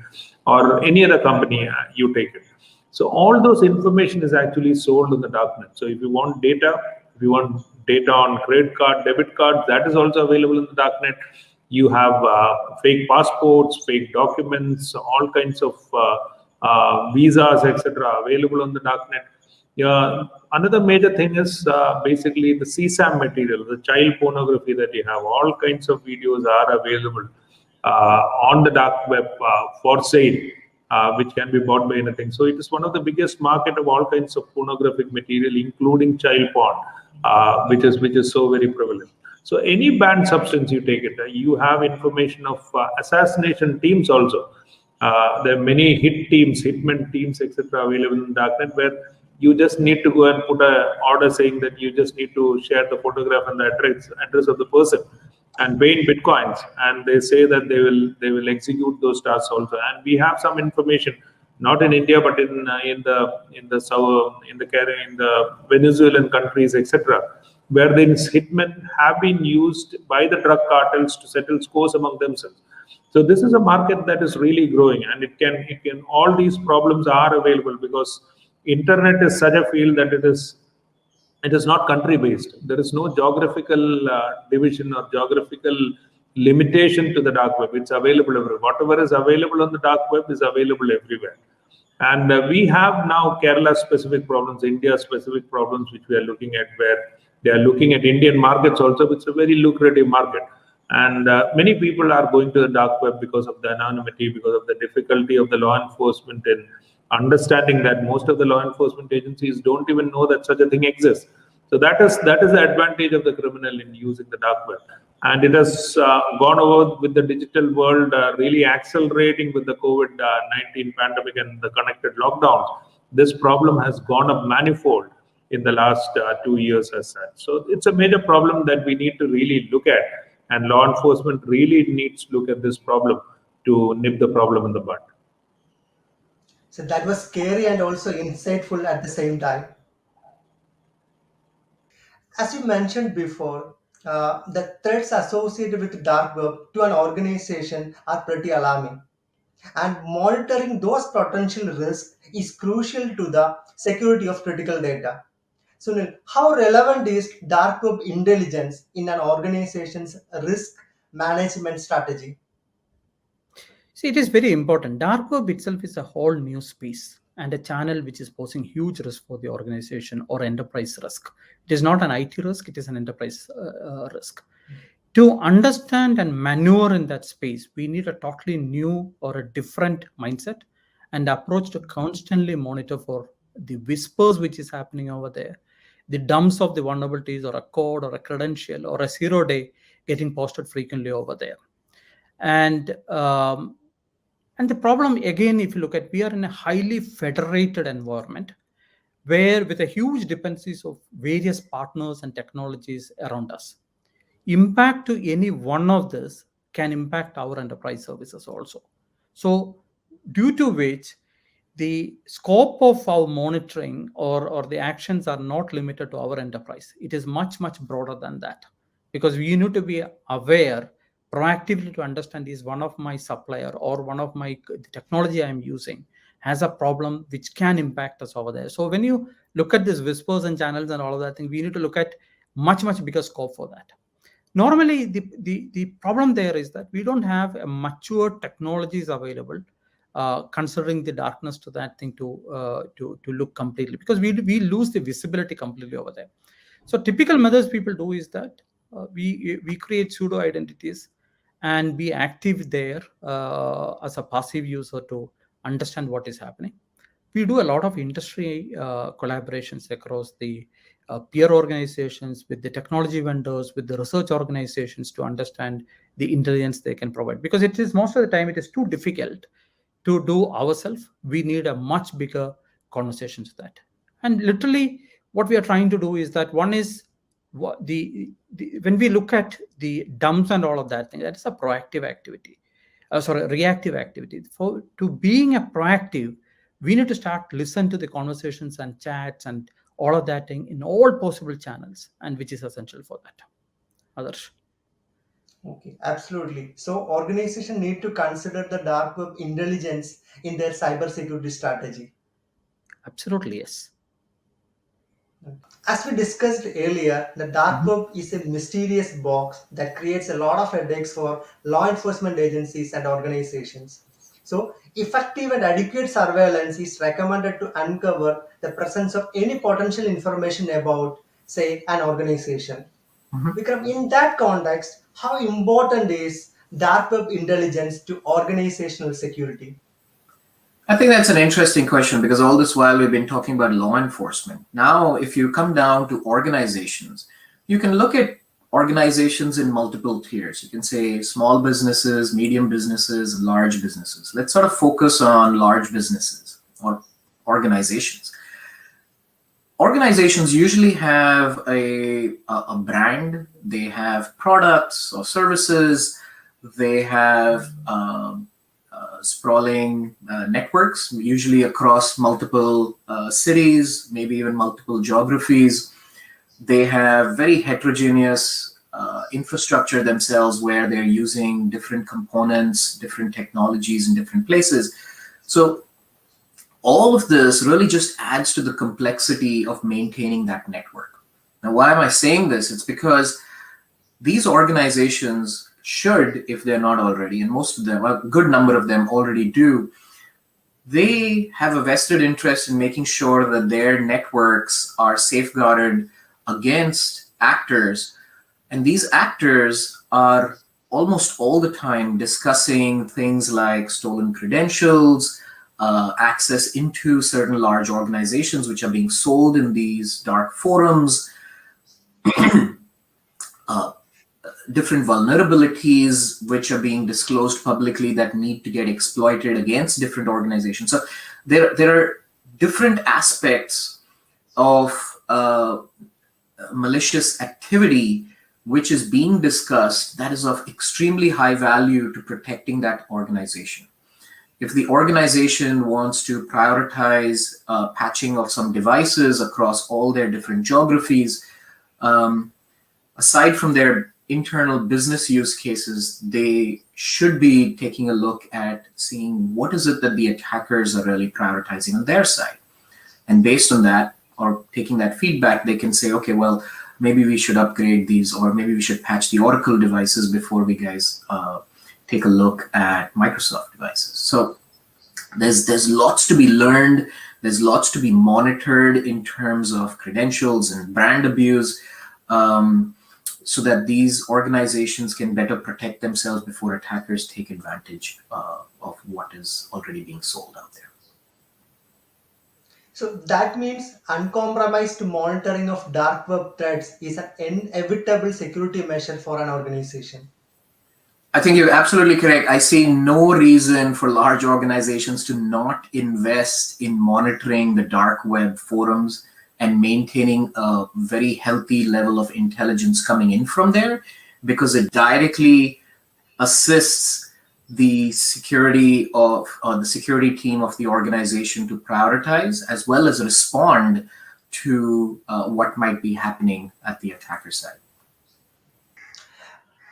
or any other company you take it. So all those information is actually sold in the darknet. So if you want data, if you want data on credit card, debit card, that is also available in the darknet. You have fake passports, fake documents, all kinds of visas, etc., available on the darknet. Another major thing is basically the CSAM material, the child pornography that you have. All kinds of videos are available on the dark web for sale, which can be bought by anything. So it is one of the biggest market of all kinds of pornographic material, including child porn, which is so very prevalent. So any banned substance you take it, you have information of assassination teams also. There are many hit teams, hitmen teams, etc., available in darknet, where you just need to go and put an order saying that you just need to share the photograph and the address of the person and pay in Bitcoins, and they say that they will execute those tasks also. And we have some information, not in India, but in the South, in the Venezuelan countries, etc., where these hitmen have been used by the drug cartels to settle scores among themselves. So this is a market that is really growing, and it can all these problems are available because internet is such a field that it is It is not country based. There is no geographical division or geographical limitation to the dark web. It's available everywhere. Whatever is available on the dark web is available everywhere. And we have now Kerala specific problems, India specific problems, which we are looking at, where they are looking at Indian markets also. It's a very lucrative market. And many people are going to the dark web because of the anonymity, because of the difficulty of the law enforcement in understanding that most of the law enforcement agencies don't even know that such a thing exists. So that is the advantage of the criminal in using the dark web. And it has gone over with the digital world really accelerating with the COVID-19 pandemic and the connected lockdowns. This problem has gone up manifold in the last 2 years as such. So it's a major problem that we need to really look at, and law enforcement really needs to look at this problem to nip the problem in the bud. So that was scary and also insightful at the same time. As you mentioned before, the threats associated with dark web to an organization are pretty alarming. And monitoring those potential risks is crucial to the security of critical data. Sunil, how relevant is dark web intelligence in an organization's risk management strategy? See, it is very important. Dark web itself is a whole new space and a channel which is posing huge risk for the organization or enterprise risk. It is not an IT risk, it is an enterprise risk. To understand and maneuver in that space, we need a totally new or a different mindset and approach to constantly monitor for the whispers which is happening over there, the dumps of the vulnerabilities or a code or a credential or a 0-day getting posted frequently over there. And the problem, again, if you look at, we are in a highly federated environment where with a huge dependencies of various partners and technologies around us. Impact to any one of this can impact our enterprise services also. So due to which the scope of our monitoring or the actions are not limited to our enterprise. It is much, much broader than that, because we need to be aware proactively to understand, is one of my supplier or one of my technology I'm using has a problem which can impact us over there. So when you look at these whispers and channels and all of that thing, we need to look at much, much bigger scope for that. Normally, the problem there is that we don't have a mature technologies available, considering the darkness to that thing to look completely, because we lose the visibility completely over there. So typical methods people do is that we create pseudo identities and be active there as a passive user to understand what is happening. We do a lot of industry collaborations across the peer organizations, with the technology vendors, with the research organizations to understand the intelligence they can provide. Because it is most of the time it is too difficult to do ourselves. We need a much bigger conversation to that. And literally what we are trying to do is that one is when we look at the dumps and all of that thing, that is a proactive activity. Reactive activity. To being a proactive, we need to start listen to the conversations and chats and all of that thing in all possible channels, and which is essential for that. Others. Okay, absolutely. So organizations need to consider the dark web intelligence in their cybersecurity strategy. Absolutely, yes. As we discussed earlier, the dark web is a mysterious box that creates a lot of headaches for law enforcement agencies and organizations. So, effective and adequate surveillance is recommended to uncover the presence of any potential information about, say, an organization. Vikram, in that context, how important is dark web intelligence to organizational security? I think that's an interesting question, because all this while we've been talking about law enforcement. Now, if you come down to organizations, you can look at organizations in multiple tiers. You can say small businesses, medium businesses, large businesses. Let's sort of focus on large businesses or organizations. Organizations usually have a brand, they have products or services, they have sprawling networks, usually across multiple cities, maybe even multiple geographies. They have very heterogeneous infrastructure themselves, where they're using different components, different technologies in different places. So all of this really just adds to the complexity of maintaining that network. Now, why am I saying this? It's because these organizations should, if they're not already, and most of them, a good number of them already do, they have a vested interest in making sure that their networks are safeguarded against actors. And these actors are almost all the time discussing things like stolen credentials, access into certain large organizations which are being sold in these dark forums, different vulnerabilities which are being disclosed publicly that need to get exploited against different organizations. So there are different aspects of malicious activity which is being discussed that is of extremely high value to protecting that organization. If the organization wants to prioritize patching of some devices across all their different geographies, aside from their internal business use cases, they should be taking a look at seeing what is it that the attackers are really prioritizing on their side. And based on that, or taking that feedback, they can say, okay, well, maybe we should upgrade these, or maybe we should patch the Oracle devices before we guys take a look at Microsoft devices. So there's lots to be learned. There's lots to be monitored in terms of credentials and brand abuse, so that these organizations can better protect themselves before attackers take advantage of what is already being sold out there. So that means uncompromised monitoring of dark web threats is an inevitable security measure for an organization. I think you're absolutely correct. I see no reason for large organizations to not invest in monitoring the dark web forums and maintaining a very healthy level of intelligence coming in from there, because it directly assists the security of the security team of the organization to prioritize as well as respond to what might be happening at the attacker side.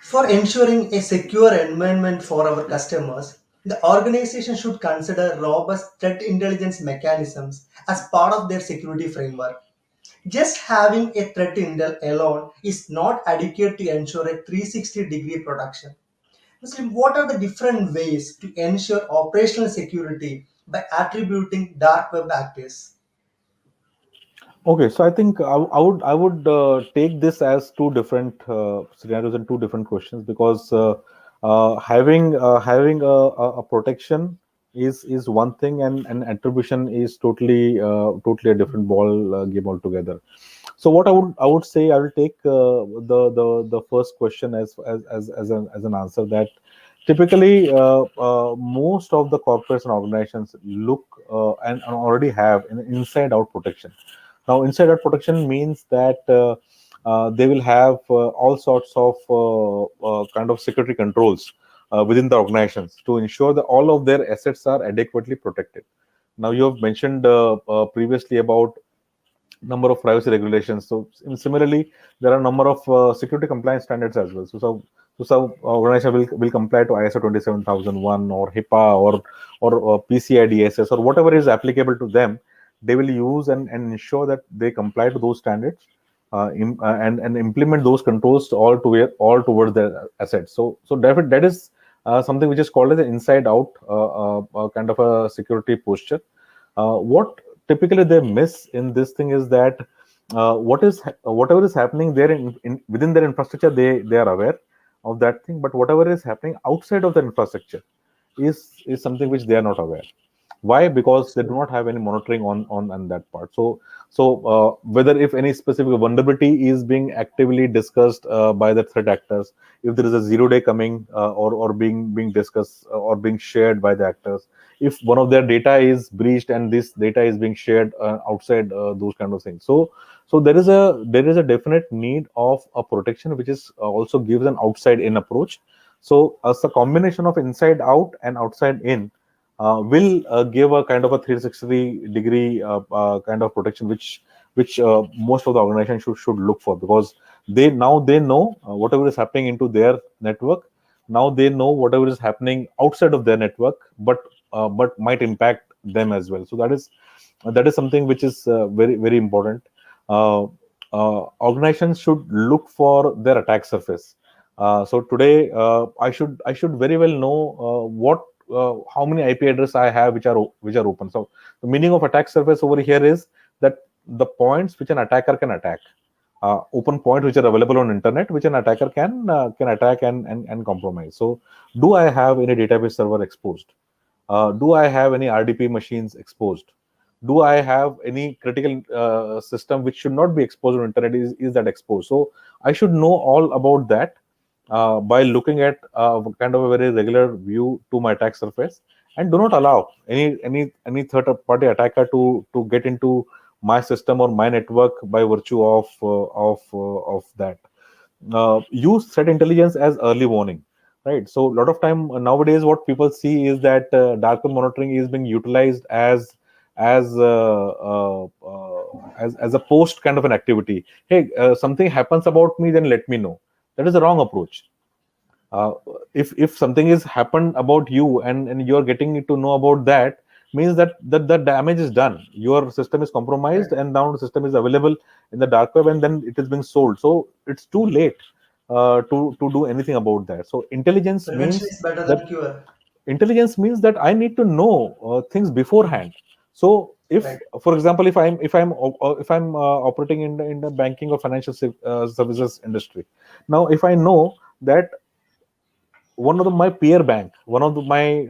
For ensuring a secure environment for our customers, the organization should consider robust threat intelligence mechanisms as part of their security framework. Just having a threat intel alone is not adequate to ensure a 360-degree protection. Muslim, what are the different ways to ensure operational security by attributing dark web actors? Okay, so I think I would take this as two different scenarios and two different questions, because having a protection is one thing, and attribution is totally a different ball game altogether. So what I would say, I will take the first question as an answer, that typically most of the corporates and organizations look and already have an inside out protection. Now, inside out protection means that they will have all sorts of kind of security controls within the organizations to ensure that all of their assets are adequately protected. Now, you have mentioned previously about number of privacy regulations. So similarly, there are a number of security compliance standards as well. So some organization will comply to ISO 27001 or HIPAA or PCI DSS or whatever is applicable to them. They will use and ensure that they comply to those standards and implement those controls all towards their assets. So that is something which is called as an inside out kind of a security posture. What typically they miss in this thing is that whatever is happening there within their infrastructure, they are aware of that thing, but whatever is happening outside of the infrastructure is something which they are not aware. Why? Because they do not have any monitoring on that part. So whether if any specific vulnerability is being actively discussed by the threat actors, if there is a 0-day coming or being discussed or being shared by the actors, if one of their data is breached and this data is being shared outside those kind of things. So there is a definite need of a protection which is also gives an outside in approach. So as a combination of inside out and outside in will give a kind of a 360-degree kind of protection, which most of the organization should look for, because they know whatever is happening into their network. Now they know whatever is happening outside of their network, but might impact them as well. So that is something which is very, very important. organizations should look for their attack surface. So today, I should very well know how many IP addresses I have which are open. So the meaning of attack surface over here is that the points which an attacker can attack, open points which are available on internet, which an attacker can attack and compromise. So, do I have any database server exposed? Do I have any RDP machines exposed? Do I have any critical system which should not be exposed on internet? Is that exposed? So I should know all about that by looking at kind of a very regular view to my attack surface, and do not allow any third party attacker to get into my system or my network by virtue of that. Use threat intelligence as early warning, right? So a lot of time nowadays what people see is that dark web monitoring is being utilized as as a post kind of an activity. Hey, something happens about me, then let me know. That is a wrong approach. If something is happened about you and you're getting to know about that, means that the damage is done. Your system is compromised, and now the system is available in the dark web, and then it is being sold. So it's too late to do anything about that. So intelligence Prevention means is better that than cure. intelligence means that I need to know things beforehand. So if, Right. for example, if I'm operating in the banking or financial services industry, now if I know that one of my peer bank, one of my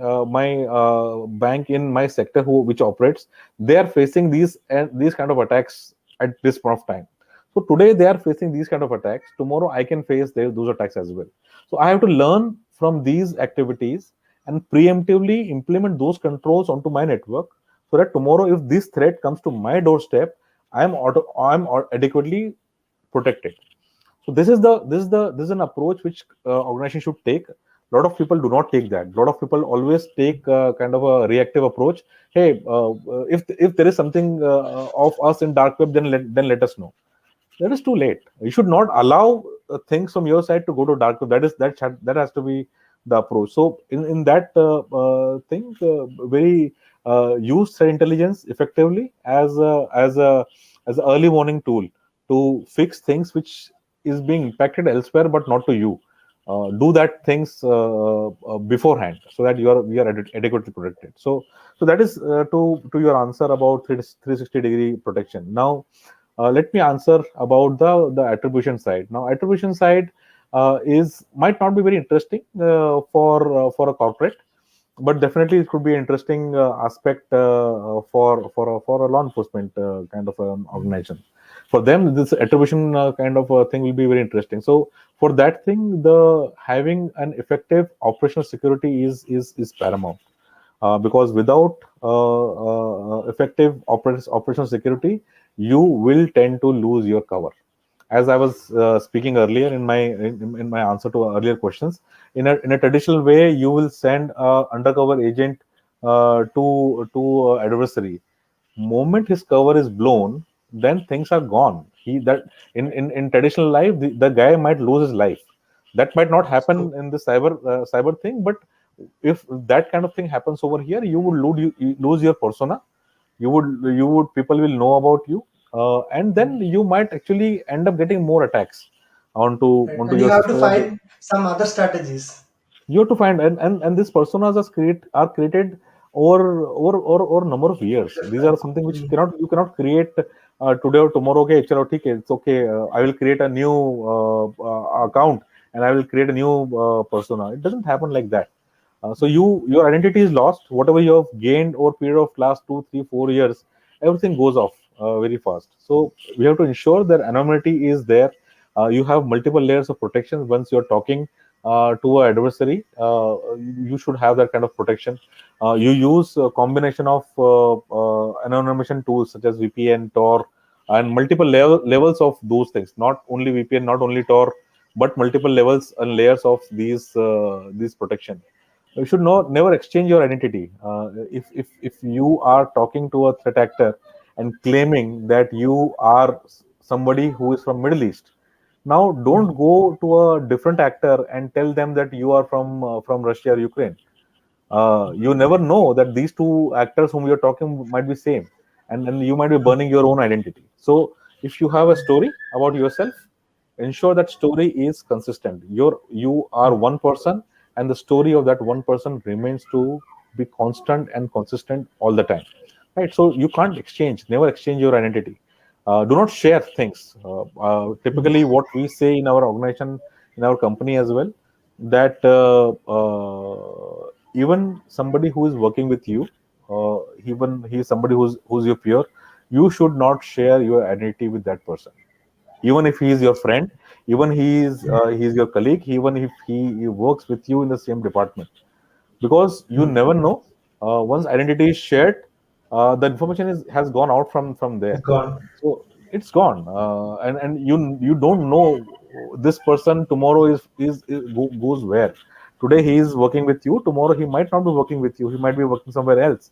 bank in my sector which operates, they are facing these kind of attacks at this point of time. So today they are facing these kind of attacks. Tomorrow I can face those attacks as well. So I have to learn from these activities and preemptively implement those controls onto my network, so that tomorrow if this threat comes to my doorstep, I'm adequately protected. So this is an approach which organization should take. A lot of people do not take that. A lot of people always take kind of a reactive approach. Hey, if there is something of us in dark web, then let us know. That is too late. You should not allow things from your side to go to dark web. That has to be the approach. So in that thing, very use threat intelligence effectively as a early warning tool to fix things which is being impacted elsewhere, but not to you. Do that things beforehand, so that we are adequately protected. So that is to your answer about 360-degree protection. Now let me answer about the attribution side. Now attribution side might not be very interesting for a corporate, but definitely it could be an interesting aspect for a law enforcement kind of an organization. For them, this attribution kind of thing will be very interesting. So for that thing, the having an effective operational security is paramount, because without effective operational security, you will tend to lose your cover. As I was speaking earlier in my answer to earlier questions, in a traditional way, you will send an undercover agent to adversary. Moment his cover is blown, then things are gone. In traditional life, the guy might lose his life. That might not happen in the cyber thing, but if that kind of thing happens over here, you would lose your persona. You would people will know about you, and then you might actually end up getting more attacks onto Right. onto And you your have to system. find some other strategies. You have to find, and these personas are created over number of years. These are something which you cannot create today or tomorrow. Okay, chalo, theek hai, it's okay. I will create a new account and I will create a new persona. It doesn't happen like that. So your identity is lost. Whatever you have gained over period of last 2, 3, 4 years, everything goes off very fast. So we have to ensure that anonymity is there. You have multiple layers of protection once you're talking to an adversary. You should have that kind of protection. You use a combination of anonymization tools such as VPN, Tor, and multiple levels of those things. Not only VPN, not only Tor, but multiple levels and layers of these protection. You should never exchange your identity. If you are talking to a threat actor and claiming that you are somebody who is from Middle East, now don't go to a different actor and tell them that you are from Russia or Ukraine. You never know that these two actors whom you're talking might be same, and you might be burning your own identity. So If you have a story about yourself, ensure that story is consistent. You are one person, and the story of that one person remains to be constant and consistent all the time, right? So you can't never exchange your identity. Do not share things. Typically, what we say in our organization, in our company as well, that even somebody who is working with you, even he is somebody who's your peer, you should not share your identity with that person, even if he is your friend, even he is your colleague, even if he works with you in the same department, because you never know, once identity is shared, the information has gone out from there, Gone. so it's gone, and you don't know this person tomorrow goes where. Today he is working with you, tomorrow he might not be working with you, he might be working somewhere else,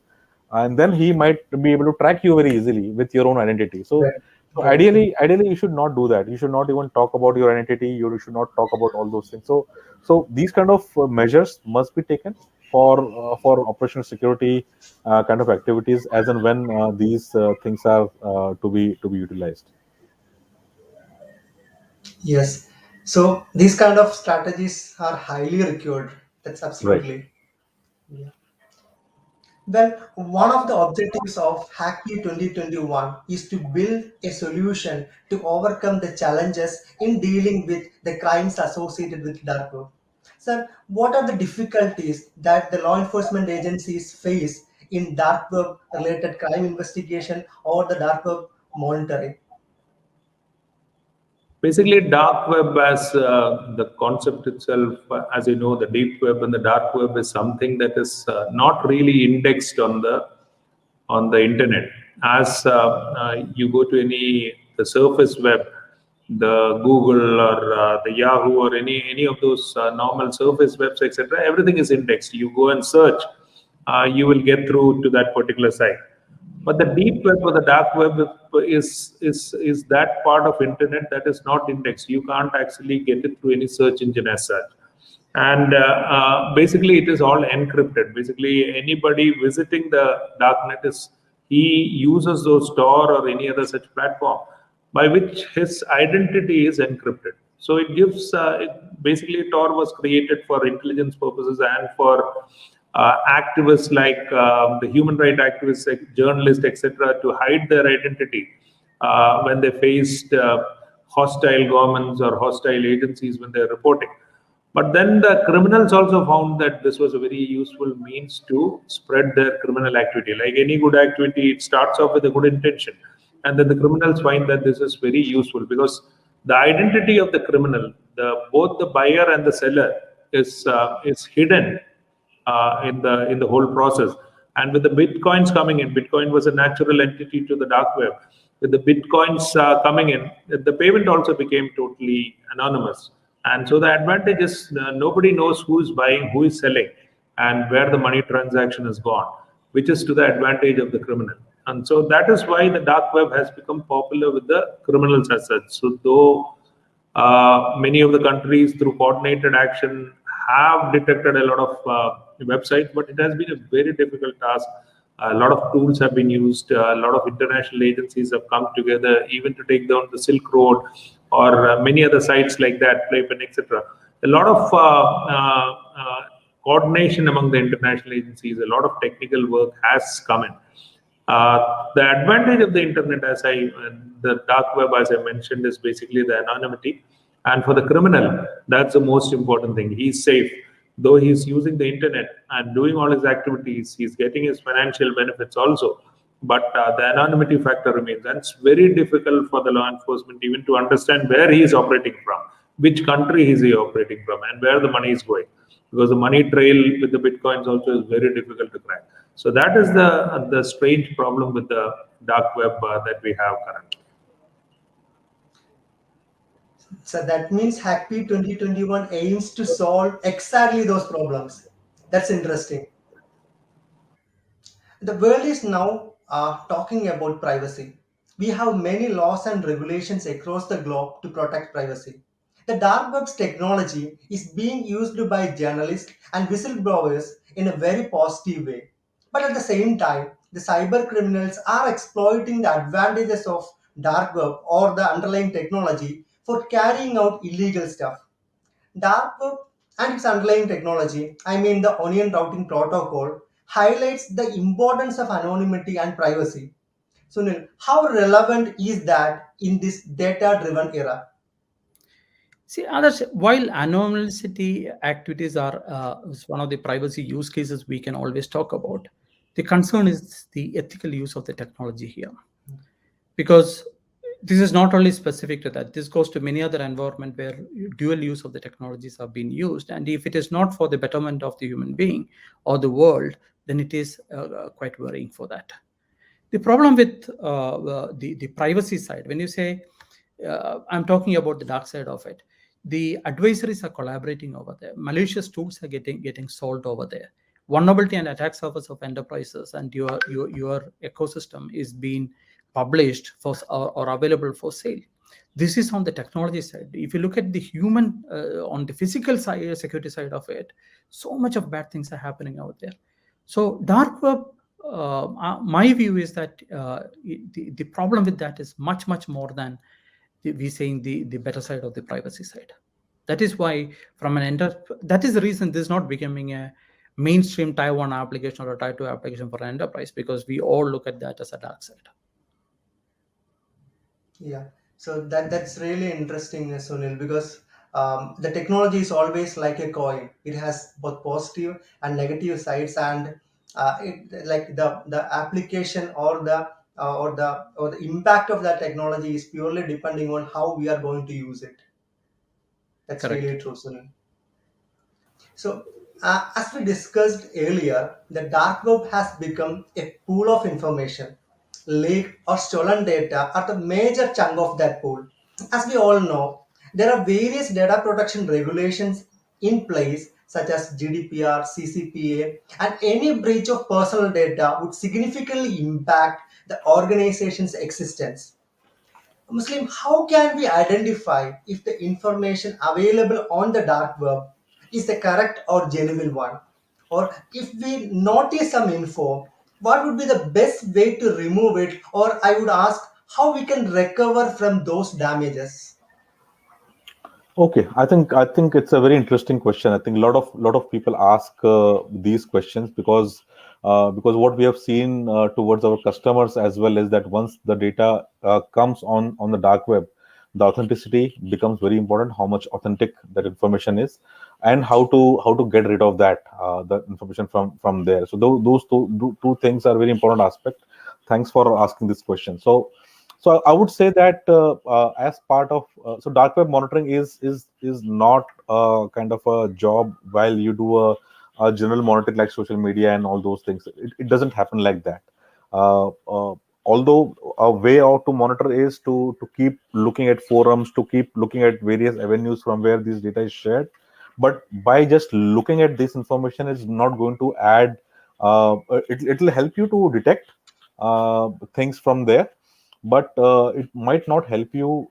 and then he might be able to track you very easily with your own identity. So Right. so Right. ideally, you should not do that. You should not even talk about your identity. You should not talk about all those things. So these kind of measures must be taken for operational security kind of activities, as and when these things are to be utilized. Yes. So these kind of strategies are highly required. That's Right. absolutely. Yeah. Well, one of the objectives of Hackp 2021 is to build a solution to overcome the challenges in dealing with the crimes associated with dark web. Sir, what are the difficulties that the law enforcement agencies face in dark web related crime investigation or the dark web monitoring? Basically, dark web as the concept itself, as you know, the deep web and the dark web is something that is not really indexed on the internet. As you go to the surface web, the Google or the Yahoo or any of those normal surface webs, etc., everything is indexed. You go and search, you will get through to that particular site. But the deep web or the dark web is that part of internet that is not indexed. You can't actually get it through any search engine as such. And basically, it is all encrypted. Basically, anybody visiting the darknet he uses those Tor or any other such platform by which his identity is encrypted. So it gives basically Tor was created for intelligence purposes and for activists like the human rights activists, like journalists, etc., to hide their identity when they faced hostile governments or hostile agencies when they're reporting. But then the criminals also found that this was a very useful means to spread their criminal activity. Like any good activity, it starts off with a good intention. And then the criminals find that this is very useful because the identity of the criminal, both the buyer and the seller, is hidden in the whole process. And with the bitcoins coming in, Bitcoin was a natural entity to the dark web. With the bitcoins coming in, the payment also became totally anonymous. And so the advantage is nobody knows who is buying, who is selling, and where the money transaction is gone, which is to the advantage of the criminal. And so that is why the dark web has become popular with the criminals as such. So though many of the countries through coordinated action have detected a lot of websites, but it has been a very difficult task. A lot of tools have been used. A lot of international agencies have come together, even to take down the Silk Road or many other sites like that, Playpen, etc. A lot of coordination among the international agencies, a lot of technical work has come in. The advantage of the internet, the dark web, as I mentioned, is basically the anonymity. And for the criminal, that's the most important thing. He's safe. Though he's using the internet and doing all his activities, he's getting his financial benefits also. But the anonymity factor remains. And it's very difficult for the law enforcement even to understand where he is operating from, which country is he operating from, and where the money is going. Because the money trail with the bitcoins also is very difficult to crack. So that is the strange problem with the dark web that we have currently. So that means Hackp 2021 aims to solve exactly those problems. That's interesting. The world is now talking about privacy. We have many laws and regulations across the globe to protect privacy. The dark web's technology is being used by journalists and whistleblowers in a very positive way. But at the same time, the cyber criminals are exploiting the advantages of dark web or the underlying technology for carrying out illegal stuff. Dark web and its underlying technology, I mean the onion routing protocol, highlights the importance of anonymity and privacy. Sunil, how relevant is that in this data-driven era? See, others, while anonymity activities are is one of the privacy use cases we can always talk about, the concern is the ethical use of the technology here. Because this is not only specific to that, this goes to many other environments where dual use of the technologies are being used. And if it is not for the betterment of the human being or the world, then it is quite worrying for that. The problem with the privacy side, when you say, I'm talking about the dark side of it, the adversaries are collaborating over there. Malicious tools are getting solved over there. Vulnerability and attack surface of enterprises and your ecosystem is being published for or available for sale. This is on the technology side. If you look at the human, on the physical side, security side of it, so much of bad things are happening out there. So dark web, my view is that the problem with that is much more than we saying the better side of the privacy side. That is why from that is the reason this is not becoming a mainstream Tier 1 application or a Tier 2 application for an enterprise, because we all look at that as a dark side. Yeah, so that's really interesting, Sunil, because the technology is always like a coin. It has both positive and negative sides, and like the application or the impact of that technology is purely depending on how we are going to use it. That's Correct. really true, Sunil. So, as we discussed earlier, the dark web has become a pool of information. Leaked or stolen data are the major chunk of that pool. As we all know, there are various data protection regulations in place, such as GDPR, CCPA, and any breach of personal data would significantly impact the organization's existence. Muslim, how can we identify if the information available on the dark web is the correct or genuine one? Or if we notice some info, what would be the best way to remove it? Or I would ask how we can recover from those damages. Okay, I think it's a very interesting question. I think a lot of people ask these questions because what we have seen towards our customers as well is that once the data comes on the dark web, the authenticity becomes very important. How much authentic that information is, and how to get rid of the information from there. So those two things are very important aspect. Thanks for asking this question. So I would say that as part of so dark web monitoring is not kind of a job while you do a general monitoring like social media and all those things. It doesn't happen like that. Although a way out to monitor is to keep looking at forums, to keep looking at various avenues from where this data is shared. But by just looking at this information is not going to add. It will help you to detect things from there, but it might not help you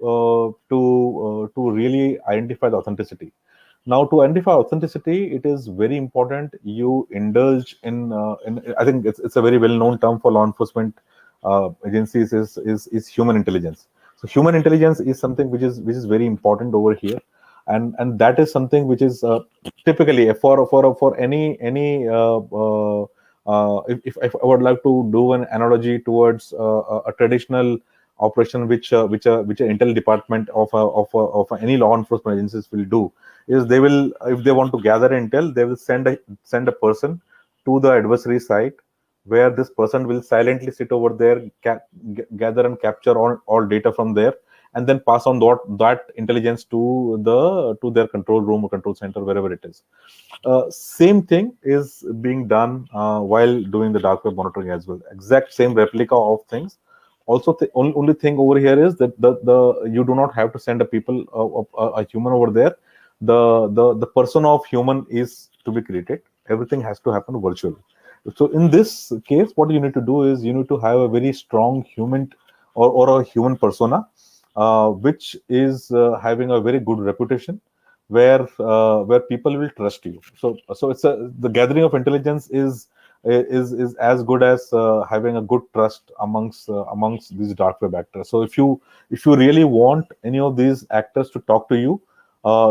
to really identify the authenticity. Now, to identify authenticity, it is very important you indulge in I think it's a very well-known term for law enforcement agencies is human intelligence. So human intelligence is something which is very important over here, and that is something which is typically for any if I would like to do an analogy towards a traditional operation which an intel department of any law enforcement agencies will do, is they will, if they want to gather intel, they will send a person to the adversary site, where this person will silently sit over there, gather and capture all data from there, and then pass on that intelligence to their control room or control center, wherever it is. Same thing is being done while doing the dark web monitoring as well. Exact same replica of things. Also, the only thing over here is that you do not have to send a human over there. The persona of human is to be created. Everything has to happen virtually. So in this case, what you need to do is you need to have a very strong human or a human persona, which is having a very good reputation, where people will trust you. So it's the gathering of intelligence is is as good as having a good trust amongst these dark web actors. So if you really want any of these actors to talk to you,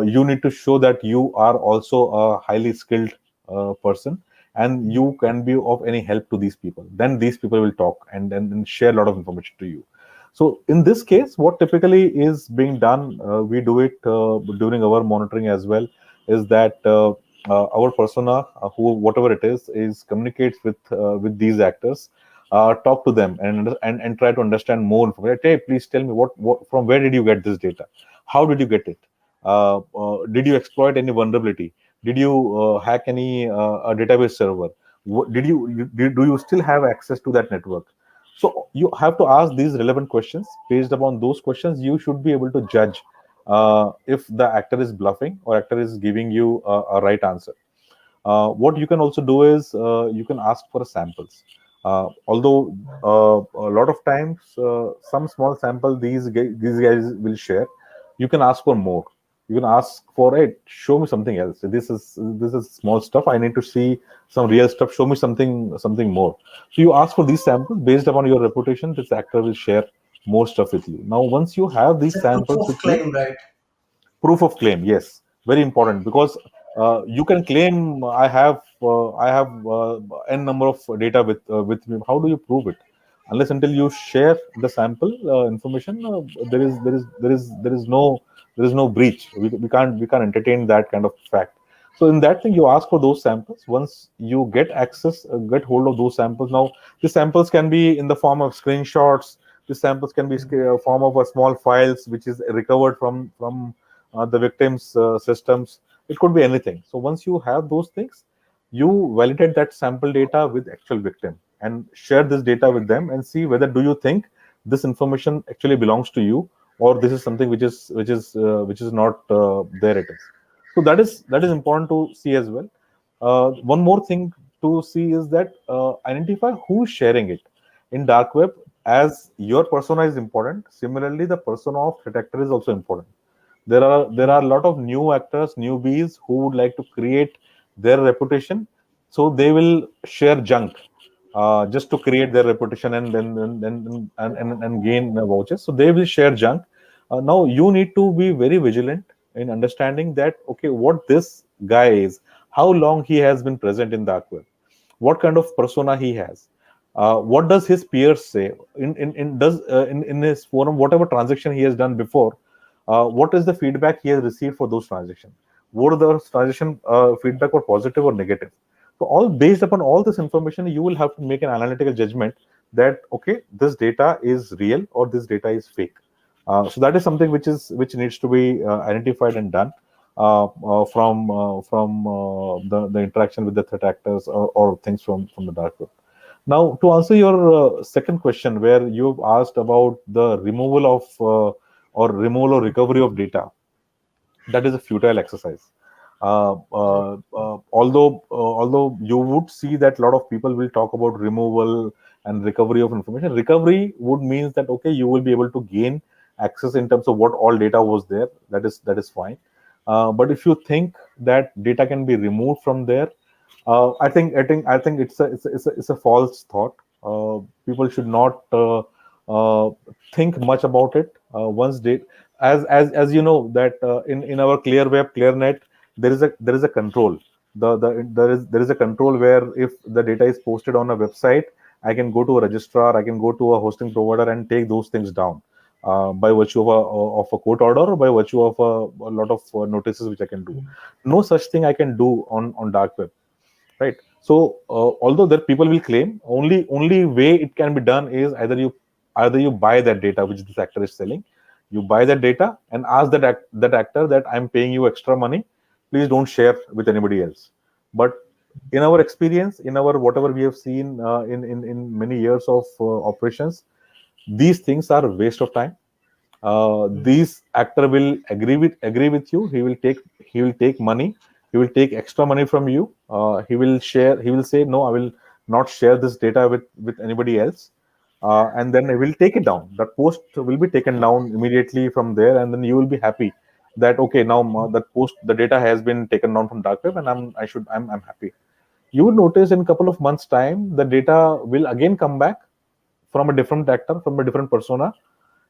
you need to show that you are also a highly skilled person, and you can be of any help to these people. Then these people will talk and share a lot of information to you. So in this case, what typically is being done, we do it during our monitoring as well, is that our persona, who whatever it is communicates with these actors, talk to them and try to understand more information. Hey, please tell me what from where did you get this data? How did you get it? Did you exploit any vulnerability? Did you hack any a database server? Do you still have access to that network? So you have to ask these relevant questions. Based upon those questions, you should be able to judge if the actor is bluffing or actor is giving you a right answer. What you can also do is you can ask for samples. Although a lot of times some small sample these guys will share, you can ask for more. You can ask for it. Show me something else. This is small stuff. I need to see some real stuff. Show me something more. So you ask for these samples. Based upon your reputation, this actor will share more stuff with you. Now, once you have these samples with you, right? Proof of claim, yes, very important, because you can claim I have n number of data with me. How do you prove it? Unless until you share the sample information, there is no breach. We can't entertain that kind of fact. So in that thing, you ask for those samples. Once you get access, get hold of those samples. Now, the samples can be in the form of screenshots. The samples can be form of a small files which is recovered from the victim's systems. It could be anything. So once you have those things, you validate that sample data with actual victim and share this data with them and see whether do you think this information actually belongs to you, or this is something which is not there it is. So that is important to see as well. One more thing to see is that identify who's sharing it. In dark web, as your persona is important, similarly the persona of threat actor is also important. There are a lot of new actors, newbies who would like to create their reputation, so they will share junk just to create their reputation and gain vouchers. So they will share junk. Now you need to be very vigilant in understanding that, okay, what this guy is, how long he has been present in dark web, what kind of persona he has, what does his peers say in his forum, whatever transaction he has done before. What is the feedback he has received for those transactions? What are the transaction feedback, or positive or negative? So all based upon all this information, you will have to make an analytical judgment that, okay, this data is real or this data is fake. So that is something which needs to be identified and done from the interaction with the threat actors or things from the dark web. Now, to answer your second question, where you've asked about the removal of or removal or recovery of data, that is a futile exercise. Although you would see that a lot of people will talk about removal and recovery of information. Recovery would means that, okay, you will be able to gain access in terms of what all data was there. That is fine. But if you think that data can be removed from there, I think it's a false thought. People should not think much about it. Once they, as you know, that in our clear web, clearnet, there is a control. There is a control where if the data is posted on a website, I can go to a registrar, I can go to a hosting provider and take those things down by virtue of a court order, or by virtue of a lot of notices which I can do. No such thing I can do on dark web, right? So although that people will claim, only way it can be done is either you buy that data which this actor is selling. You buy that data and ask that actor that I'm paying you extra money, please don't share with anybody else. But in our experience, in our whatever we have seen in many years of operations, these things are a waste of time. These actor will agree with you. He will take money. He will take extra money from you. He will say, no, I will not share this data with anybody else. And then I will take it down. That post will be taken down immediately from there, and then you will be happy that, okay, now that post, the data has been taken down from dark web, and I'm happy. you would notice in a couple of months' time, the data will again come back from a different actor, from a different persona,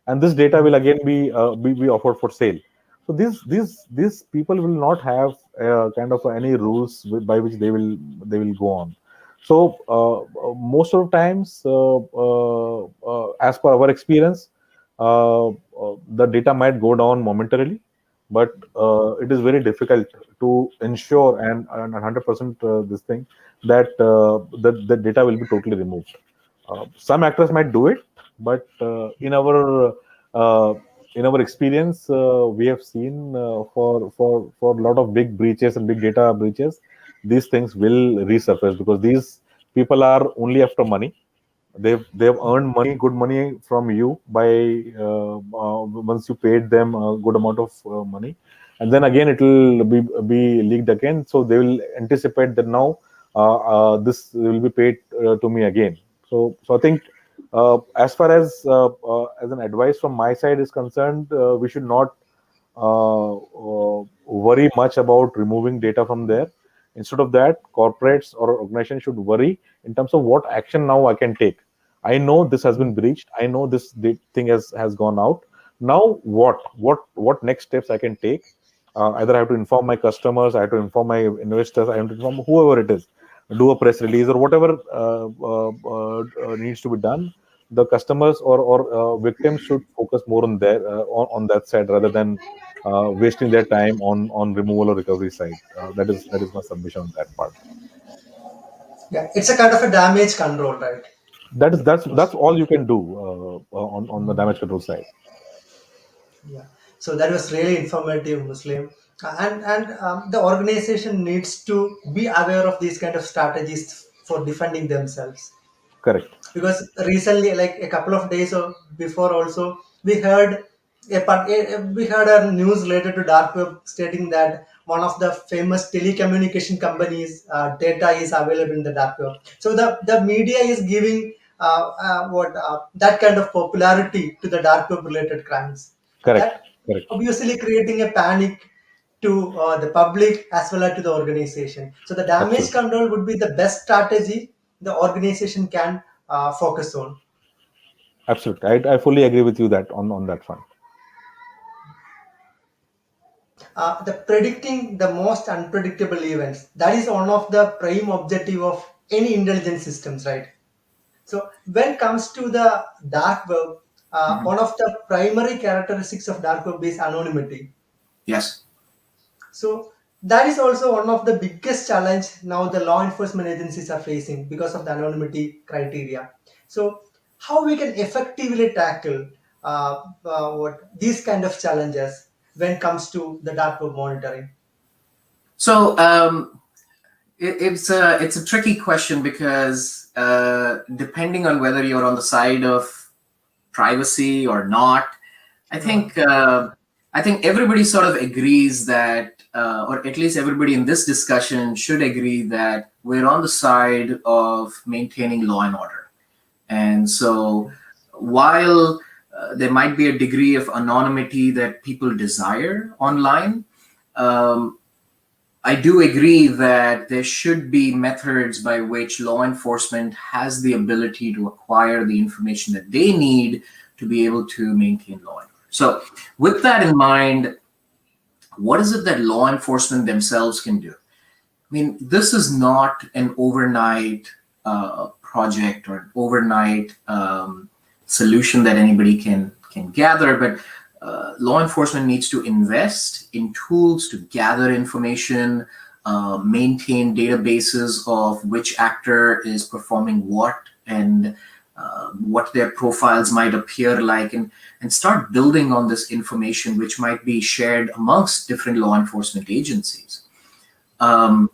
and this data will again be offered for sale. So these people will not have kind of any rules by which they will go on. So most of the times, as per our experience, the data might go down momentarily, but it is very difficult to ensure and 100% this thing that the data will be totally removed. Some actors might do it, but in our experience, we have seen for a lot of big breaches and big data breaches, these things will resurface because these people are only after money. They've earned money, good money from you by once you paid them a good amount of money, and then again it will be leaked again. So they will anticipate that now this will be paid to me again. So I think as far as an advice from my side is concerned, we should not worry much about removing data from there. Instead of that, corporates or organizations should worry in terms of what action now I can take. I know this has been breached. I know this thing has gone out. Now what next steps I can take? Either I have to inform my customers, I have to inform my investors, I have to inform whoever it is, do a press release or whatever needs to be done. The customers or victims should focus more on on that side rather than wasting their time on removal or recovery side. That is my submission on that part. Yeah, it's a kind of a damage control, right? That's all you can do on the damage control side. Yeah. So that was really informative, Muslim. And the organization needs to be aware of these kind of strategies for defending themselves. Correct. Because recently, like a couple of days before, also we heard we heard a news related to dark web stating that one of the famous telecommunication companies data is available in the dark web. So the media is giving that kind of popularity to the dark web related crimes. Correct. That Correct. obviously creating a panic to the public as well as to the organization. So the damage Absolutely. control would be the best strategy the organization can focus on. Absolutely. I fully agree with you that on that front. The predicting the most unpredictable events, that is one of the prime objective of any intelligence systems, right? So when it comes to the dark web, one of the primary characteristics of dark web is anonymity. Yes. So that is also one of the biggest challenge now the law enforcement agencies are facing because of the anonymity criteria. So how we can effectively tackle these kind of challenges when it comes to the dark web monitoring? So it's a tricky question because depending on whether you're on the side of privacy or not, I think everybody sort of agrees that, or at least everybody in this discussion should agree that we're on the side of maintaining law and order. And so while there might be a degree of anonymity that people desire online, I do agree that there should be methods by which law enforcement has the ability to acquire the information that they need to be able to maintain law and order. So with that in mind, what is it that law enforcement themselves can do? I mean, this is not an overnight project or an overnight solution that anybody can gather, but law enforcement needs to invest in tools to gather information, maintain databases of which actor is performing what and what their profiles might appear like, and start building on this information which might be shared amongst different law enforcement agencies. The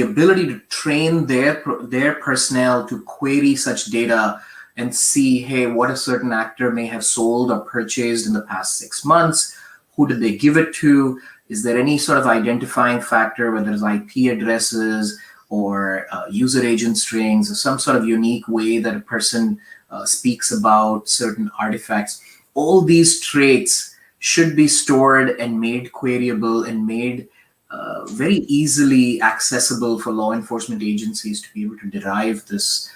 ability to train their personnel to query such data and see, hey, what a certain actor may have sold or purchased in the past 6 months. Who did they give it to? Is there any sort of identifying factor, whether it's IP addresses or user agent strings or some sort of unique way that a person speaks about certain artifacts? All these traits should be stored and made queryable and made very easily accessible for law enforcement agencies to be able to derive this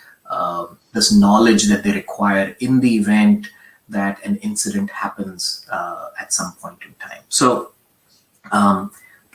this knowledge that they require in the event that an incident happens at some point in time. So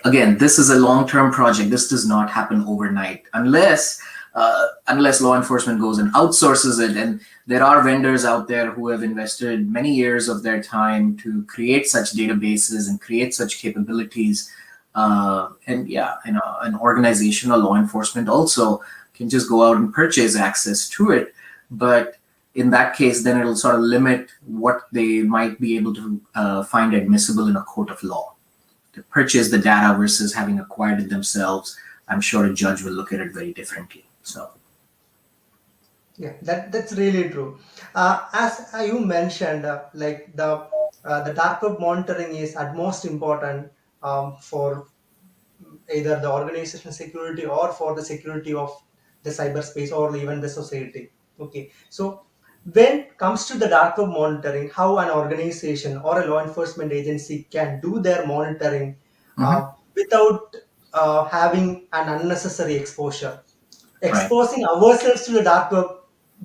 again, this is a long-term project. This does not happen overnight unless law enforcement goes and outsources it. And there are vendors out there who have invested many years of their time to create such databases and create such capabilities. And yeah, an organization or law enforcement also can just go out and purchase access to it. But in that case, then it'll sort of limit what they might be able to find admissible in a court of law. To purchase the data versus having acquired it themselves, I'm sure a judge will look at it very differently. So, yeah, that's really true. As you mentioned, like the dark web monitoring is at most important for either the organizational security or for the security of the cyberspace or even the society. Okay, so when it comes to the dark web monitoring, how an organization or a law enforcement agency can do their monitoring without having an unnecessary exposure. Exposing ourselves to the dark web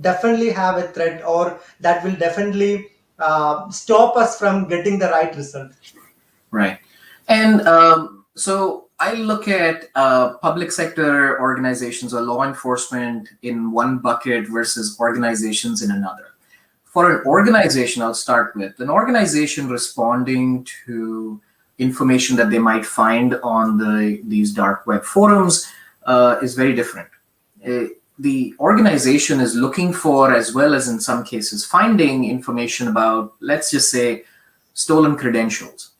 definitely have a threat, or that will definitely stop us from getting the right result. Right. And so I look at public sector organizations or law enforcement in one bucket versus organizations in another. For an organization, I'll start with an organization responding to information that they might find on these dark web forums is very different. The organization is looking for, as well as in some cases finding, information about, let's just say, stolen credentials.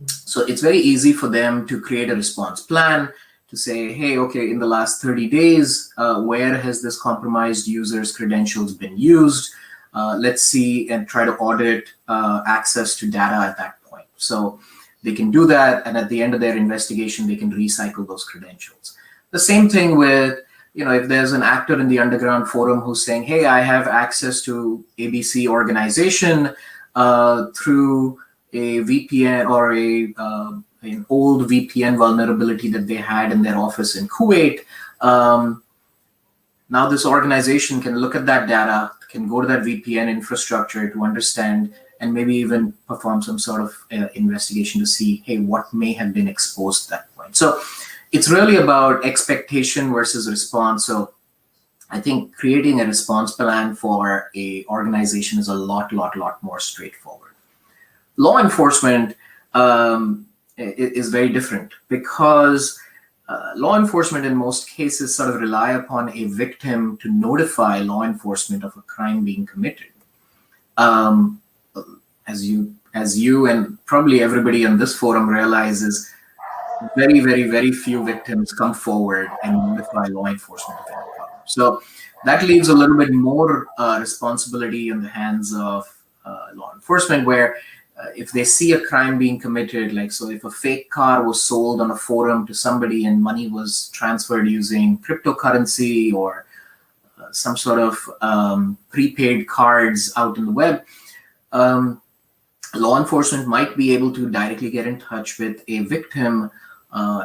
So it's very easy for them to create a response plan to say, hey, okay, in the last 30 days, where has this compromised user's credentials been used? Let's see and try to audit access to data at that point. So they can do that, and at the end of their investigation, they can recycle those credentials. The same thing with, if there's an actor in the underground forum who's saying, hey, I have access to ABC organization through a VPN or an old VPN vulnerability that they had in their office in Kuwait. Now this organization can look at that data, can go to that VPN infrastructure to understand and maybe even perform some sort of investigation to see, hey, what may have been exposed at that point. So it's really about expectation versus response. So I think creating a response plan for a organization is a lot more straightforward. Law enforcement is very different because law enforcement in most cases sort of rely upon a victim to notify law enforcement of a crime being committed. As you and probably everybody on this forum realizes, very few victims come forward and notify law enforcement of any problem. So that leaves a little bit more responsibility in the hands of law enforcement, where if they see a crime being committed, like, so if a fake car was sold on a forum to somebody and money was transferred using cryptocurrency or some sort of prepaid cards out in the web, law enforcement might be able to directly get in touch with a victim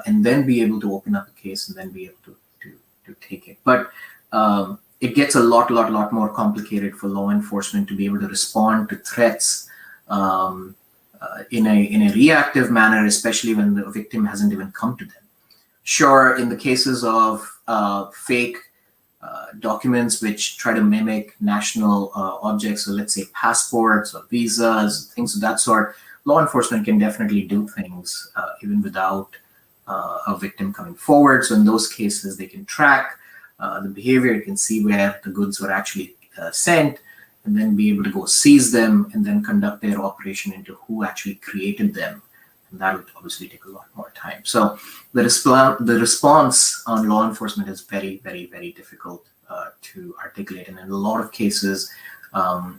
and then be able to open up a case and then be able to take it. But it gets a lot more complicated for law enforcement to be able to respond to threats in a reactive manner, especially when the victim hasn't even come to them. Sure, in the cases of fake documents which try to mimic national objects, so let's say passports or visas, things of that sort, law enforcement can definitely do things even without a victim coming forward. So in those cases, they can track the behavior, you can see where the goods were actually sent, and then be able to go seize them and then conduct their operation into who actually created them. And that would obviously take a lot more time. So the response on law enforcement is very difficult to articulate. And in a lot of cases, law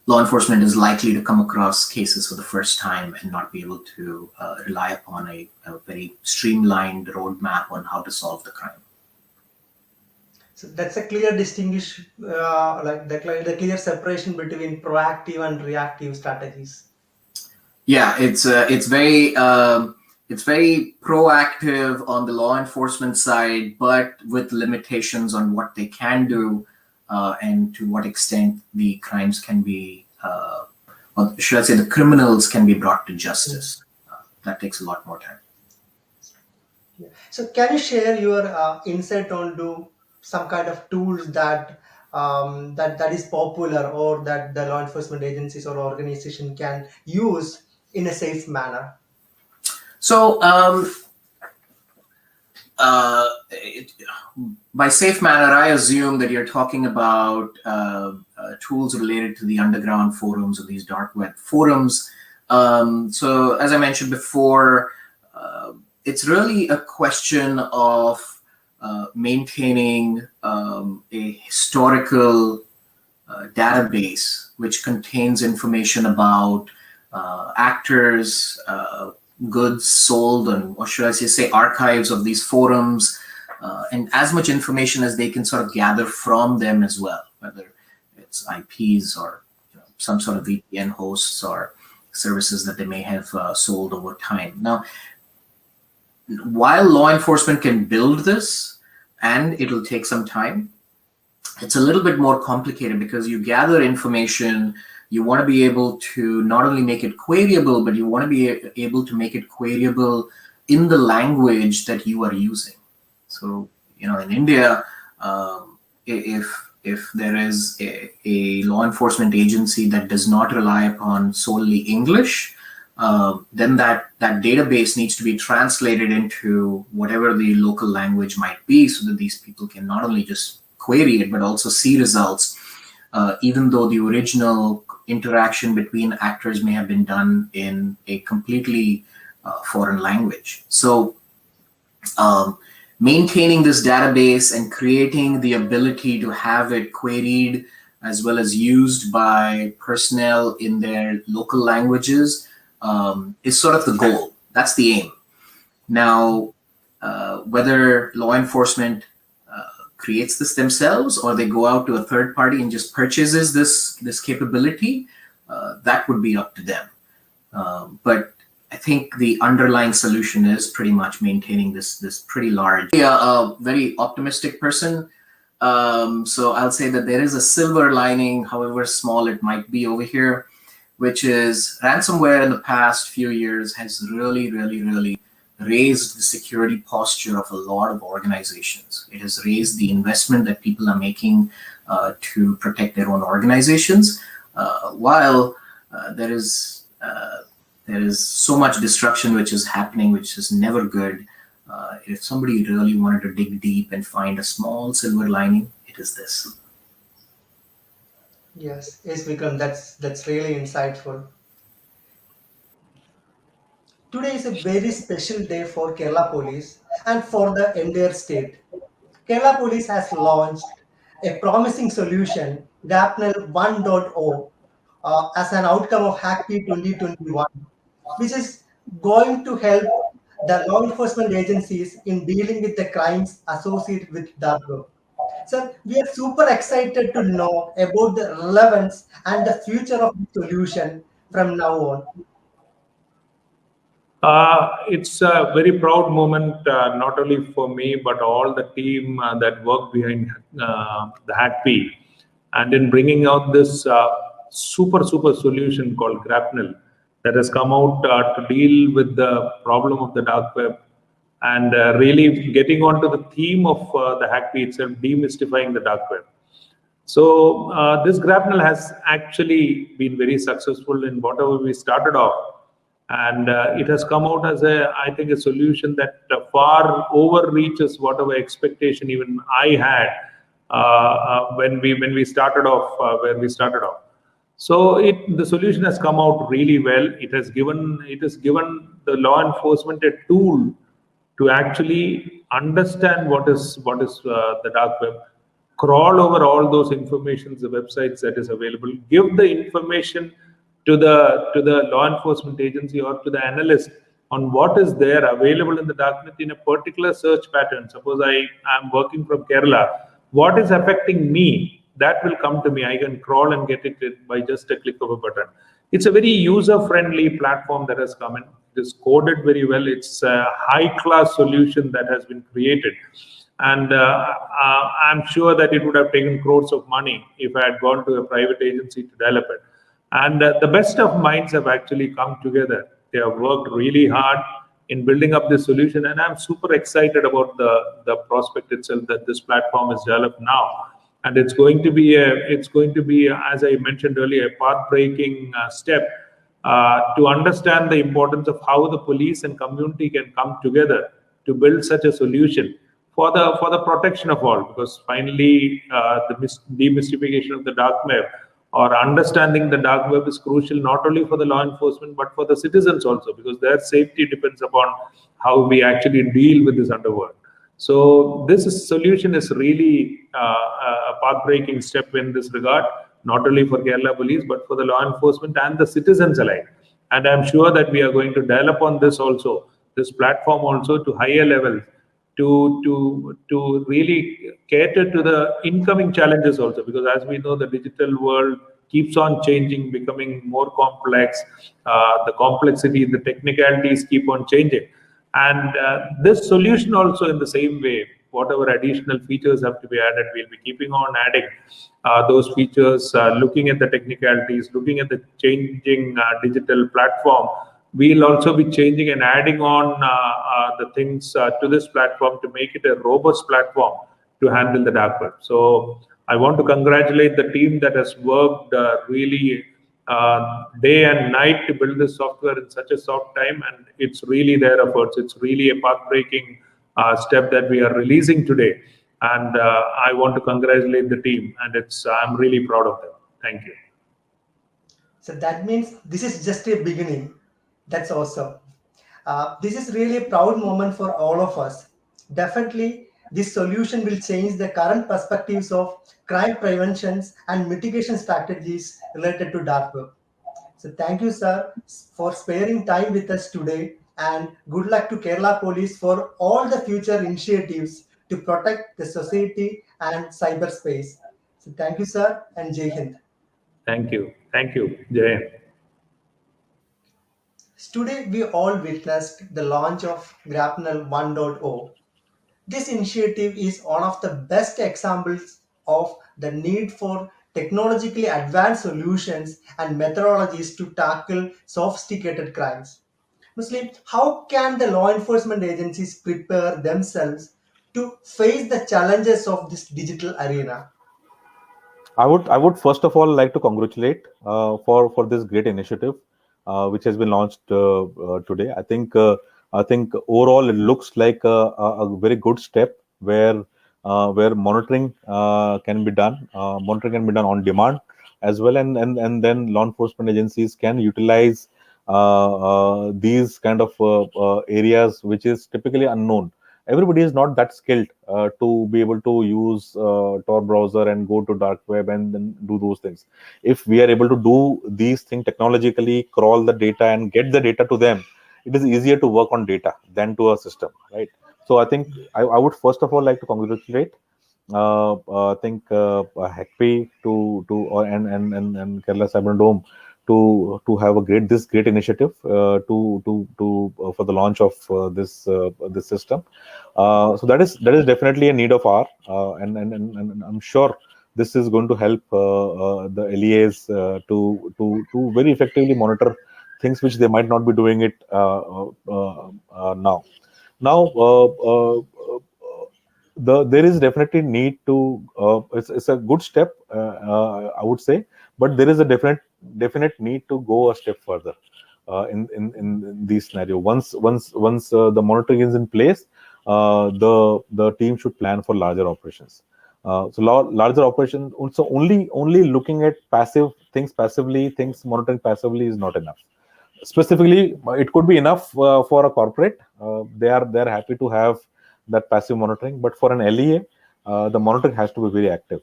enforcement is likely to come across cases for the first time and not be able to rely upon a very streamlined roadmap on how to solve the crime. So that's a clear like the clear separation between proactive and reactive strategies. Yeah, it's very it's very proactive on the law enforcement side, but with limitations on what they can do and to what extent the crimes can be, or should I say the criminals can be brought to justice. That takes a lot more time. Yeah. So can you share your insight onto some kind of tools that that is popular or that the law enforcement agencies or organization can use in a safe manner? So by safe manner, I assume that you're talking about tools related to the underground forums or these dark web forums. So as I mentioned before, it's really a question of maintaining a historical database which contains information about actors, goods sold, and or should I say archives of these forums, and as much information as they can sort of gather from them as well, whether it's IPs or some sort of VPN hosts or services that they may have sold over time. Now, while law enforcement can build this, and it'll take some time, it's a little bit more complicated because you gather information, you want to be able to not only make it queryable, but you want to be able to make it queryable in the language that you are using. So, in India, if there is a law enforcement agency that does not rely upon solely English, then that database needs to be translated into whatever the local language might be, so that these people can not only just query it, but also see results, even though the original interaction between actors may have been done in a completely foreign language. So maintaining this database and creating the ability to have it queried as well as used by personnel in their local languages is sort of the goal. That's the aim. Now, whether law enforcement creates this themselves or they go out to a third party and just purchases this capability, that would be up to them. But I think the underlying solution is pretty much maintaining this pretty large. A very optimistic person. So I'll say that there is a silver lining, however small it might be over here, which is ransomware in the past few years has really raised the security posture of a lot of organizations. It has raised the investment that people are making to protect their own organizations, while there is so much destruction which is happening, which is never good. If somebody really wanted to dig deep and find a small silver lining, it is this. Yes, Vikram, that's really insightful. Today is a very special day for Kerala Police and for the entire state. Kerala Police has launched a promising solution, Grapnel 1.0, as an outcome of Hackp 2021, which is going to help the law enforcement agencies in dealing with the crimes associated with dark web. So we are super excited to know about the relevance and the future of the solution from now on. It's a very proud moment, not only for me, but all the team that worked behind the Hackp, and in bringing out this super solution called Grapnel that has come out to deal with the problem of the dark web, and really getting onto the theme of the Hackp itself, demystifying the dark web. So this Grapnel has actually been very successful in whatever we started off. And it has come out as I think a solution that far overreaches whatever expectation even I had when we started off where we started off. So the solution has come out really well. It has given the law enforcement a tool to actually understand what is the dark web, crawl over all those informations, the websites that is available, give the information to the law enforcement agency or to the analyst on what is there available in the darknet in a particular search pattern. Suppose I am working from Kerala, what is affecting me? That will come to me. I can crawl and get it by just a click of a button. It's a very user-friendly platform that has come in. is coded very well. It's a high-class solution that has been created. And I'm sure that it would have taken crores of money if I had gone to a private agency to develop it. And the best of minds have actually come together. They have worked really hard in building up this solution, and I'm super excited about the prospect itself that this platform is developed now. And it's going to be, as I mentioned earlier, a path-breaking step to understand the importance of how the police and community can come together to build such a solution for the protection of all. Because finally, the demystification of the dark web or understanding the dark web is crucial not only for the law enforcement but for the citizens also, because their safety depends upon how we actually deal with this underworld. So this solution is really a path-breaking step in this regard, not only for Kerala Police but for the law enforcement and the citizens alike. And I'm sure that we are going to develop on this also, this platform also, to higher levels, to really cater to the incoming challenges also, because as we know, the digital world keeps on changing, becoming more complex. The complexity, the technicalities keep on changing. And this solution also, in the same way, whatever additional features have to be added, we'll be keeping on adding those features, looking at the technicalities, looking at the changing digital platform. We'll also be changing and adding on the things to this platform to make it a robust platform to handle the dark web. So I want to congratulate the team that has worked really day and night to build this software in such a short time, and it's really their efforts. It's really a path-breaking step that we are releasing today, and I want to congratulate the team, and I'm really proud of them. Thank you. So that means this is just a beginning. That's awesome. This is really a proud moment for all of us. Definitely, this solution will change the current perspectives of crime preventions and mitigation strategies related to dark web. So thank you, sir, for sparing time with us today, and good luck to Kerala Police for all the future initiatives to protect the society and cyberspace. So thank you, sir, and Jai Hind. Thank you. Thank you. Jai Hind. Today, we all witnessed the launch of Grapnel 1.0. This initiative is one of the best examples of the need for technologically advanced solutions and methodologies to tackle sophisticated crimes. Muslim, how can the law enforcement agencies prepare themselves to face the challenges of this digital arena? I would first of all like to congratulate for this great initiative which has been launched today. I think overall it looks like a very good step where monitoring can be done. Monitoring can be done on demand as well, and then law enforcement agencies can utilize these kind of areas which is typically unknown. Everybody is not that skilled to be able to use Tor browser and go to dark web and then do those things. If we are able to do these things technologically, crawl the data and get the data to them, it is easier to work on data than to a system, right? So I think I would first of all like to congratulate Hackp and Kerala Cyber Dome to have this great initiative for the launch of this system. So that is definitely a need of our and I'm sure this is going to help the LEAs to very effectively monitor things which they might not be doing it now. There is definitely need to it's a good step, I would say, but there is a definite need to go a step further in these scenario. Once the monitoring is in place, the team should plan for larger operations. Larger operations. So only looking at things monitoring passively is not enough. Specifically, it could be enough for a corporate. They're happy to have that passive monitoring, but for an LEA, the monitoring has to be very active.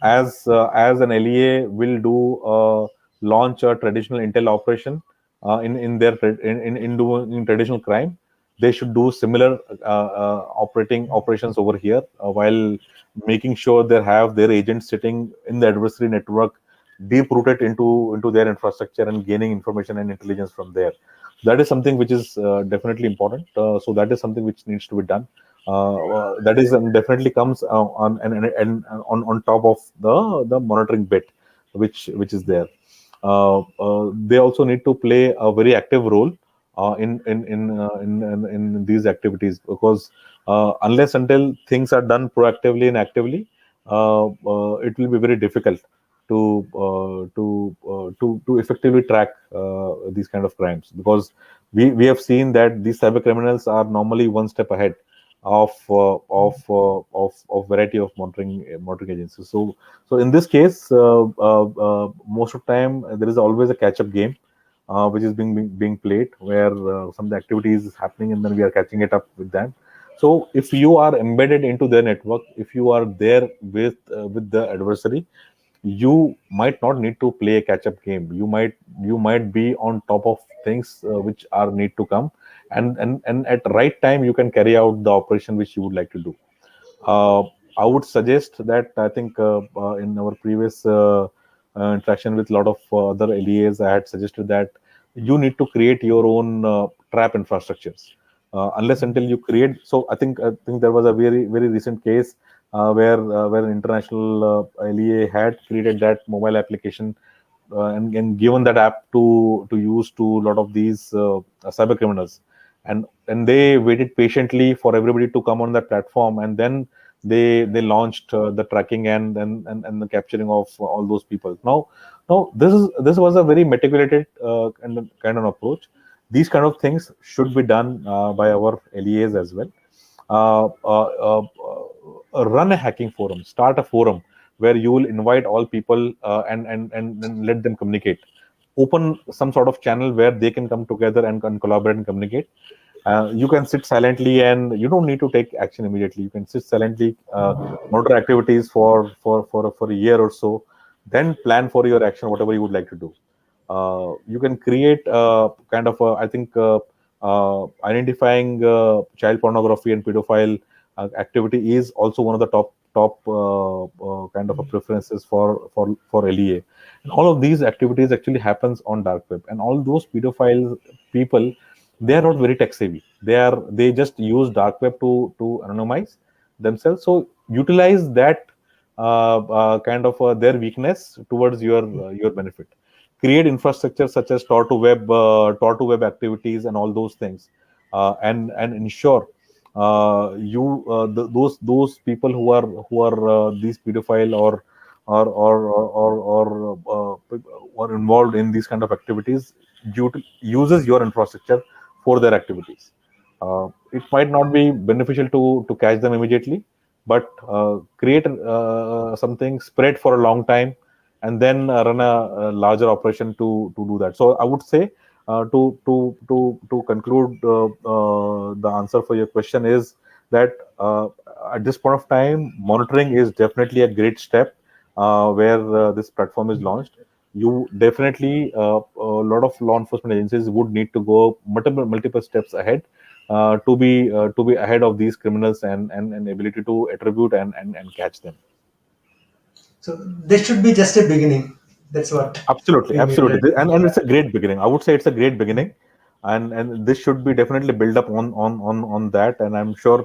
As an LEA will launch a traditional intel operation in doing traditional crime, they should do similar operations over here while making sure they have their agents sitting in the adversary network, deep rooted into their infrastructure and gaining information and intelligence from there. that is something which is definitely important. So that is something which needs to be done. That is definitely comes on top of the monitoring bit, which is there. They also need to play a very active role in these activities, because unless until things are done proactively and actively, it will be very difficult to effectively track these kind of crimes, because we have seen that these cyber criminals are normally one step ahead of variety of monitoring agencies. So in this case, most of the time there is always a catch-up game which is being played, where some of the activities is happening and then we are catching it up with them. So if you are embedded into their network, if you are there with the adversary, you might not need to play a catch-up game. You might be on top of things which are need to come, and at right time you can carry out the operation which you would like to do. I would suggest that, I think in our previous interaction with a lot of other LEAs, I had suggested that you need to create your own trap infrastructures. Unless until you create, so I think there was a very recent case where an international LEA had created that mobile application and given that app to use to a lot of these cyber criminals, and they waited patiently for everybody to come on that platform, and then they launched the tracking and the capturing of all those people. Now this was a very meticulous kind of approach. These kind of things should be done by our LEAs as well. Run a hacking forum, start a forum where you will invite all people and let them communicate. Open some sort of channel where they can come together and collaborate and communicate. You can sit silently and you don't need to take action immediately. You can sit silently, monitor activities for a year or so, then plan for your action, whatever you would like to do. You can create kind of I think identifying child pornography and pedophile activity is also one of the top kind of a preferences for LEA. And all of these activities actually happens on dark web, and all those pedophile people, they are not very tech savvy. They just use dark web to anonymize themselves. So utilize that kind of their weakness towards your benefit. Create infrastructure such as Tor to web activities and all those things, and ensure those people who are these pedophile or involved in these kind of activities uses your infrastructure for their activities. It might not be beneficial to catch them immediately, but create something spread for a long time, and then run a larger operation to do that. So I would say, to conclude the answer for your question is that at this point of time, monitoring is definitely a great step where this platform is launched. You definitely a lot of law enforcement agencies would need to go multiple steps ahead to be ahead of these criminals and ability to attribute and catch them. So this should be just a beginning. That's what. Absolutely. And it's a great beginning. I would say it's a great beginning, and this should be definitely build up on that. And I'm sure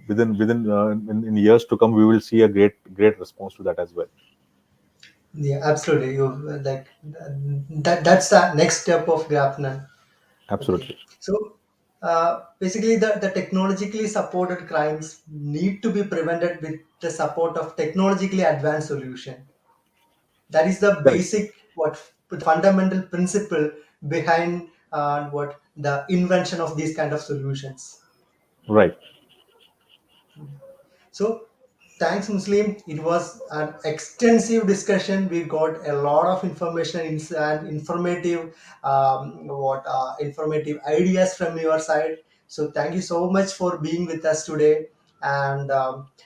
within in years to come, we will see a great response to that as well. Yeah, absolutely. You like that's the next step of Grapnel. Absolutely. Okay. So basically, the technologically supported crimes need to be prevented with the support of technologically advanced solution. That is the basic fundamental principle behind what the invention of these kind of solutions. Right. So thanks, Muslim. It was an extensive discussion. We got a lot of information and informative informative ideas from your side. So thank you so much for being with us today, and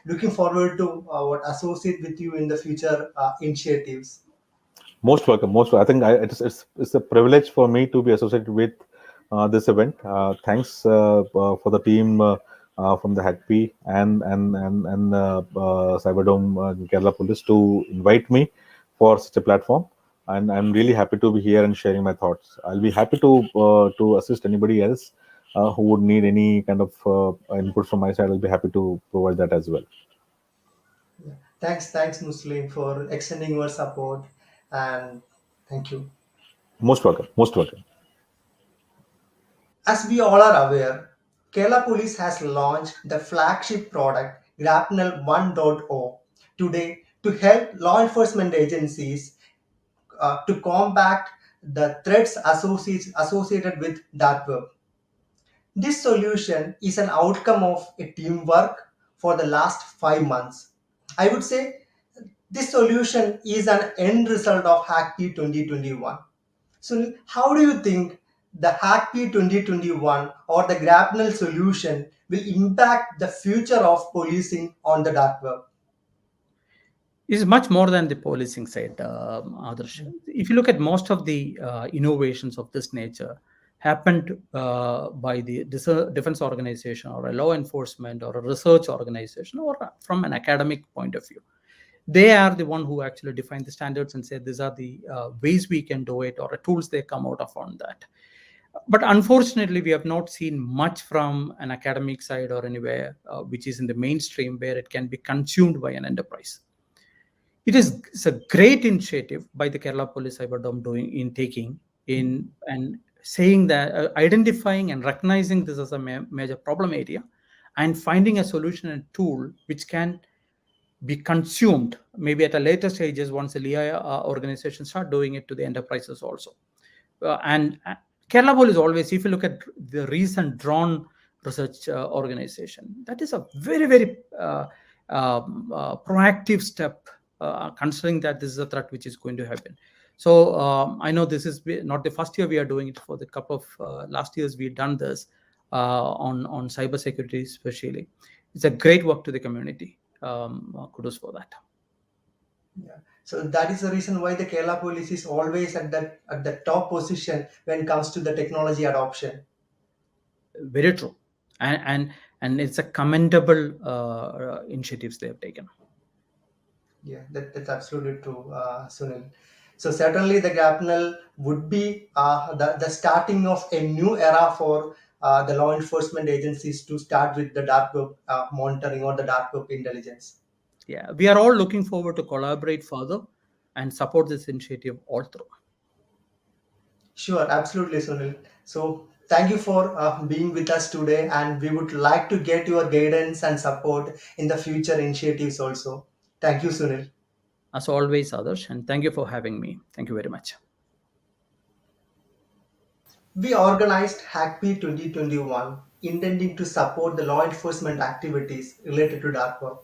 looking forward to what associate with you in the future initiatives. Most welcome. I think it's a privilege for me to be associated with this event. Thanks for the team from the Hackp and Cyberdome Kerala Police to invite me for such a platform. and I'm really happy to be here and sharing my thoughts. I'll be happy to assist anybody else who would need any kind of input from my side. I'll be happy to provide that as well. Yeah. Thanks, Muslim, for extending your support, and thank you. Most welcome. Most welcome. As we all are aware, Kerala Police has launched the flagship product Grapnel 1.0 today to help law enforcement agencies to combat the threats associated with dark web. This solution is an outcome of a teamwork for the last 5 months. I would say this solution is an end result of Hackp 2021. So how do you think the Hackp 2021 or the Grapnel solution will impact the future of policing on the dark web? Is much more than the policing side, Adarsh. If you look at most of the innovations of this nature happened by the defense organization or a law enforcement or a research organization or from an academic point of view. They are the one who actually define the standards and say these are the ways we can do it, or tools they come out of on that. But unfortunately, we have not seen much from an academic side or anywhere which is in the mainstream where it can be consumed by an enterprise. It's a great initiative by the Kerala Police Cyber Dome and saying that identifying and recognizing this as a major problem area and finding a solution and tool which can be consumed maybe at a later stages once the LIA organizations start doing it to the enterprises also. And Kerala Police always, if you look at the recent drone research organization, that is a very, very proactive step considering that this is a threat which is going to happen. So I know this is not the first year we are doing it. For the couple of last years we've done this on cybersecurity especially. It's a great work to the community. Kudos for that. Yeah. So that is the reason why the Kerala Police is always at the top position when it comes to the technology adoption. Very true, and it's a commendable initiatives they have taken. Yeah, that's absolutely true, Sunil. So certainly the Grapnel would be the starting of a new era for the law enforcement agencies to start with the dark web monitoring or the dark web intelligence. Yeah, we are all looking forward to collaborate further and support this initiative all through. Sure, absolutely, Sunil. So thank you for being with us today, and we would like to get your guidance and support in the future initiatives also. Thank you, Sunil. As always, Adarsh, and thank you for having me. Thank you very much. We organized Hackp 2021 intending to support the law enforcement activities related to dark web.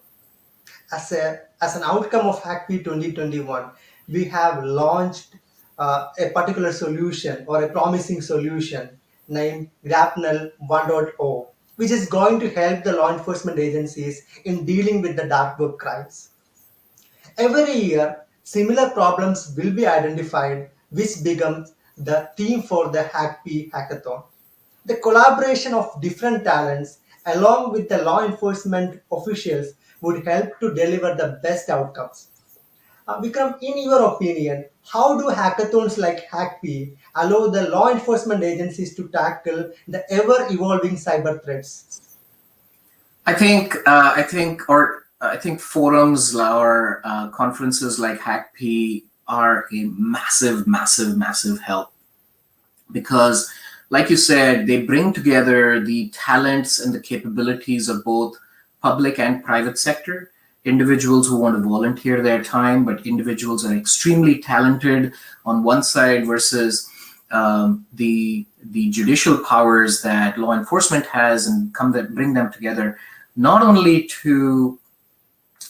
As an outcome of Hackp 2021, we have launched a particular solution or a promising solution named Grapnel 1.0, which is going to help the law enforcement agencies in dealing with the dark web crimes. Every year, similar problems will be identified, which becomes the theme for the Hackp Hackathon. The collaboration of different talents along with the law enforcement officials would help to deliver the best outcomes. Vikram, in your opinion, how do hackathons like Hackp allow the law enforcement agencies to tackle the ever-evolving cyber threats? I think forums or conferences like Hackp are a massive help, because like you said, they bring together the talents and the capabilities of both public and private sector, individuals who want to volunteer their time, but individuals are extremely talented on one side versus the judicial powers that law enforcement has, and bring them together, not only to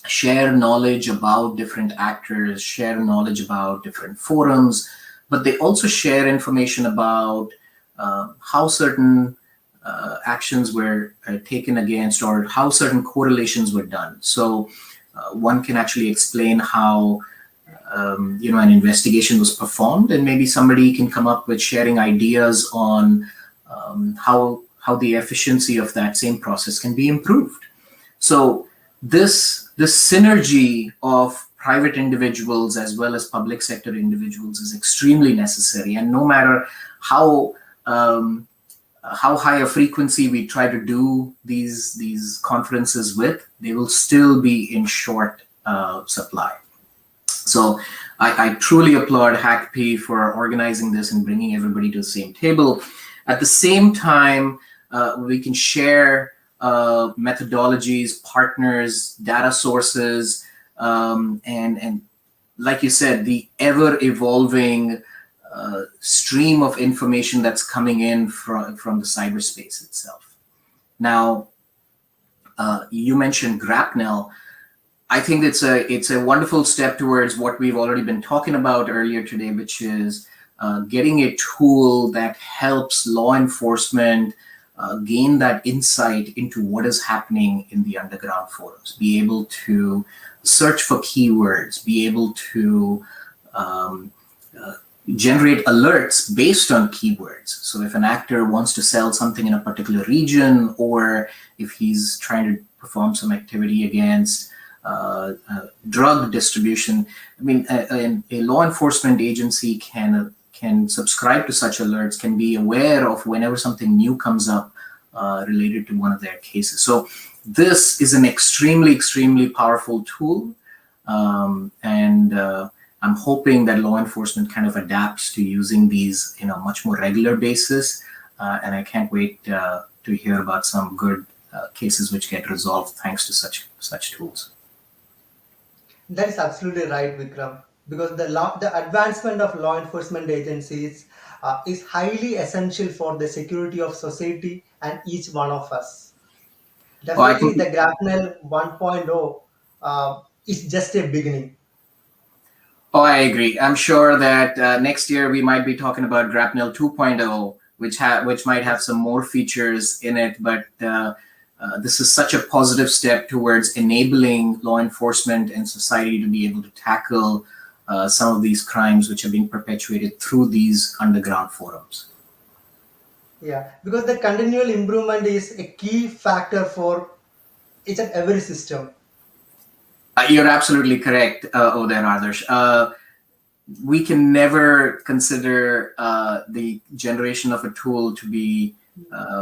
share knowledge about different actors, share knowledge about different forums, but they also share information about how certain actions were taken against, or how certain correlations were done. So one can actually explain how an investigation was performed, and maybe somebody can come up with sharing ideas on how the efficiency of that same process can be improved. So this synergy of private individuals as well as public sector individuals is extremely necessary. And no matter how high a frequency we try to do these conferences with, they will still be in short supply. So I truly applaud Hackp for organizing this and bringing everybody to the same table. At the same time, we can share methodologies, partners, data sources, and like you said, the ever-evolving stream of information that's coming in from the cyberspace itself. Now, you mentioned Grapnel. I think it's a wonderful step towards what we've already been talking about earlier today, which is getting a tool that helps law enforcement gain that insight into what is happening in the underground forums, be able to search for keywords, be able to generate alerts based on keywords. So if an actor wants to sell something in a particular region, or if he's trying to perform some activity against drug distribution, I mean, a law enforcement agency can subscribe to such alerts, can be aware of whenever something new comes up related to one of their cases. So this is an extremely powerful tool, and I'm hoping that law enforcement kind of adapts to using these in a much more regular basis, and I can't wait to hear about some good cases which get resolved thanks to such tools. That is absolutely right, Vikram, because the advancement of law enforcement agencies is highly essential for the security of society and each one of us. Definitely, the Grapnel 1.0 is just a beginning. Oh, I agree. I'm sure that next year we might be talking about Grapnel 2.0, which might have some more features in it, but this is such a positive step towards enabling law enforcement and society to be able to tackle some of these crimes which are being perpetuated through these underground forums. Yeah, because the continual improvement is a key factor for each and every system. You're absolutely correct, Uday and Adarsh. We can never consider the generation of a tool to be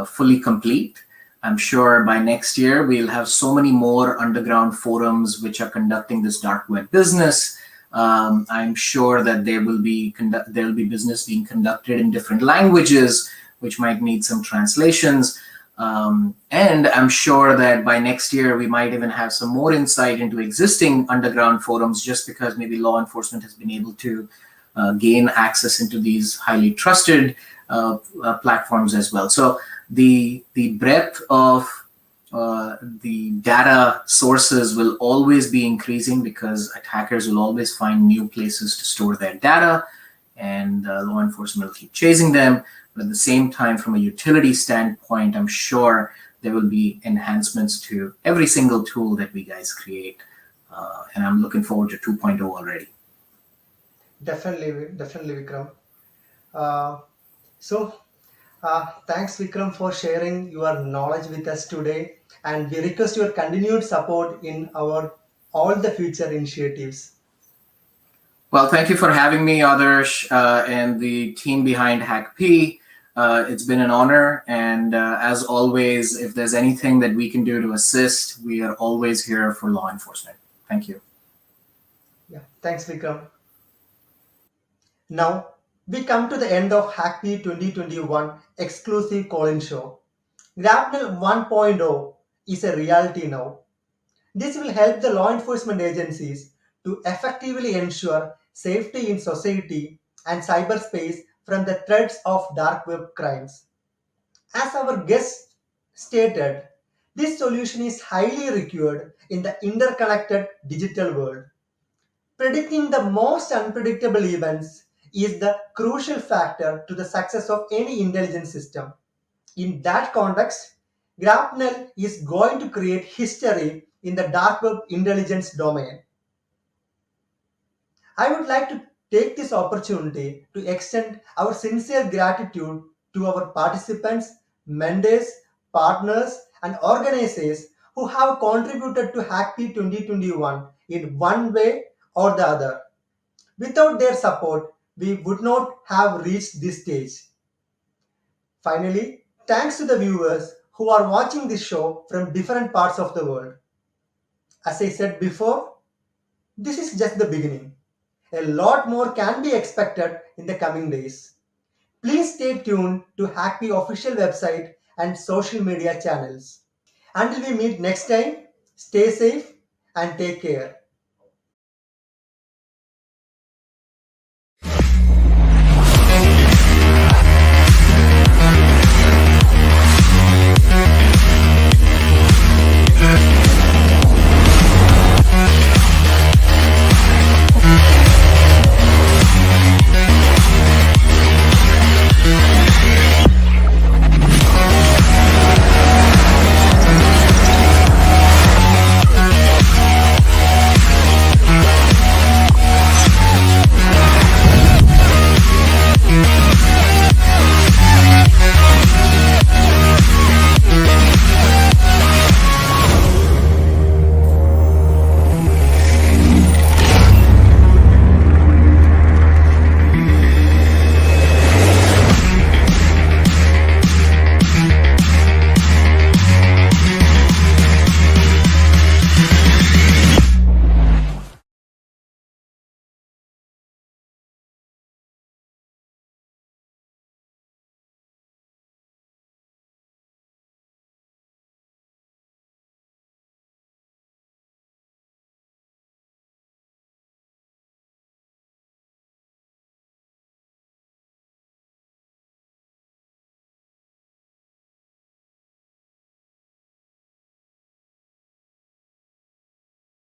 fully complete. I'm sure by next year we'll have so many more underground forums which are conducting this dark web business. I'm sure that there will be business being conducted in different languages, which might need some translations. And I'm sure that by next year we might even have some more insight into existing underground forums, just because maybe law enforcement has been able to gain access into these highly trusted platforms as well. So the breadth of the data sources will always be increasing, because attackers will always find new places to store their data, and law enforcement will keep chasing them. But at the same time, from a utility standpoint, I'm sure there will be enhancements to every single tool that we guys create. And I'm looking forward to 2.0 already. Definitely, Vikram. Thanks, Vikram, for sharing your knowledge with us today. And we request your continued support in all the future initiatives. Well, thank you for having me, Adarsh, and the team behind Hackp. It's been an honor, and as always, if there's anything that we can do to assist, we are always here for law enforcement. Thank you. Yeah, thanks, Vikram. Now, we come to the end of Hackp 2021 exclusive call-in show. Grapnel 1.0 is a reality now. This will help the law enforcement agencies to effectively ensure safety in society and cyberspace from the threats of dark web crimes. As our guest stated, this solution is highly required in the interconnected digital world. Predicting the most unpredictable events is the crucial factor to the success of any intelligence system. In that context, Grapnel is going to create history in the dark web intelligence domain. I would like to take this opportunity to extend our sincere gratitude to our participants, mentors, partners, and organizers who have contributed to Hackp 2021 in one way or the other. Without their support, we would not have reached this stage. Finally, thanks to the viewers who are watching this show from different parts of the world. As I said before, this is just the beginning. A lot more can be expected in the coming days. Please stay tuned to Hackp official website and social media channels. Until we meet next time, stay safe and take care.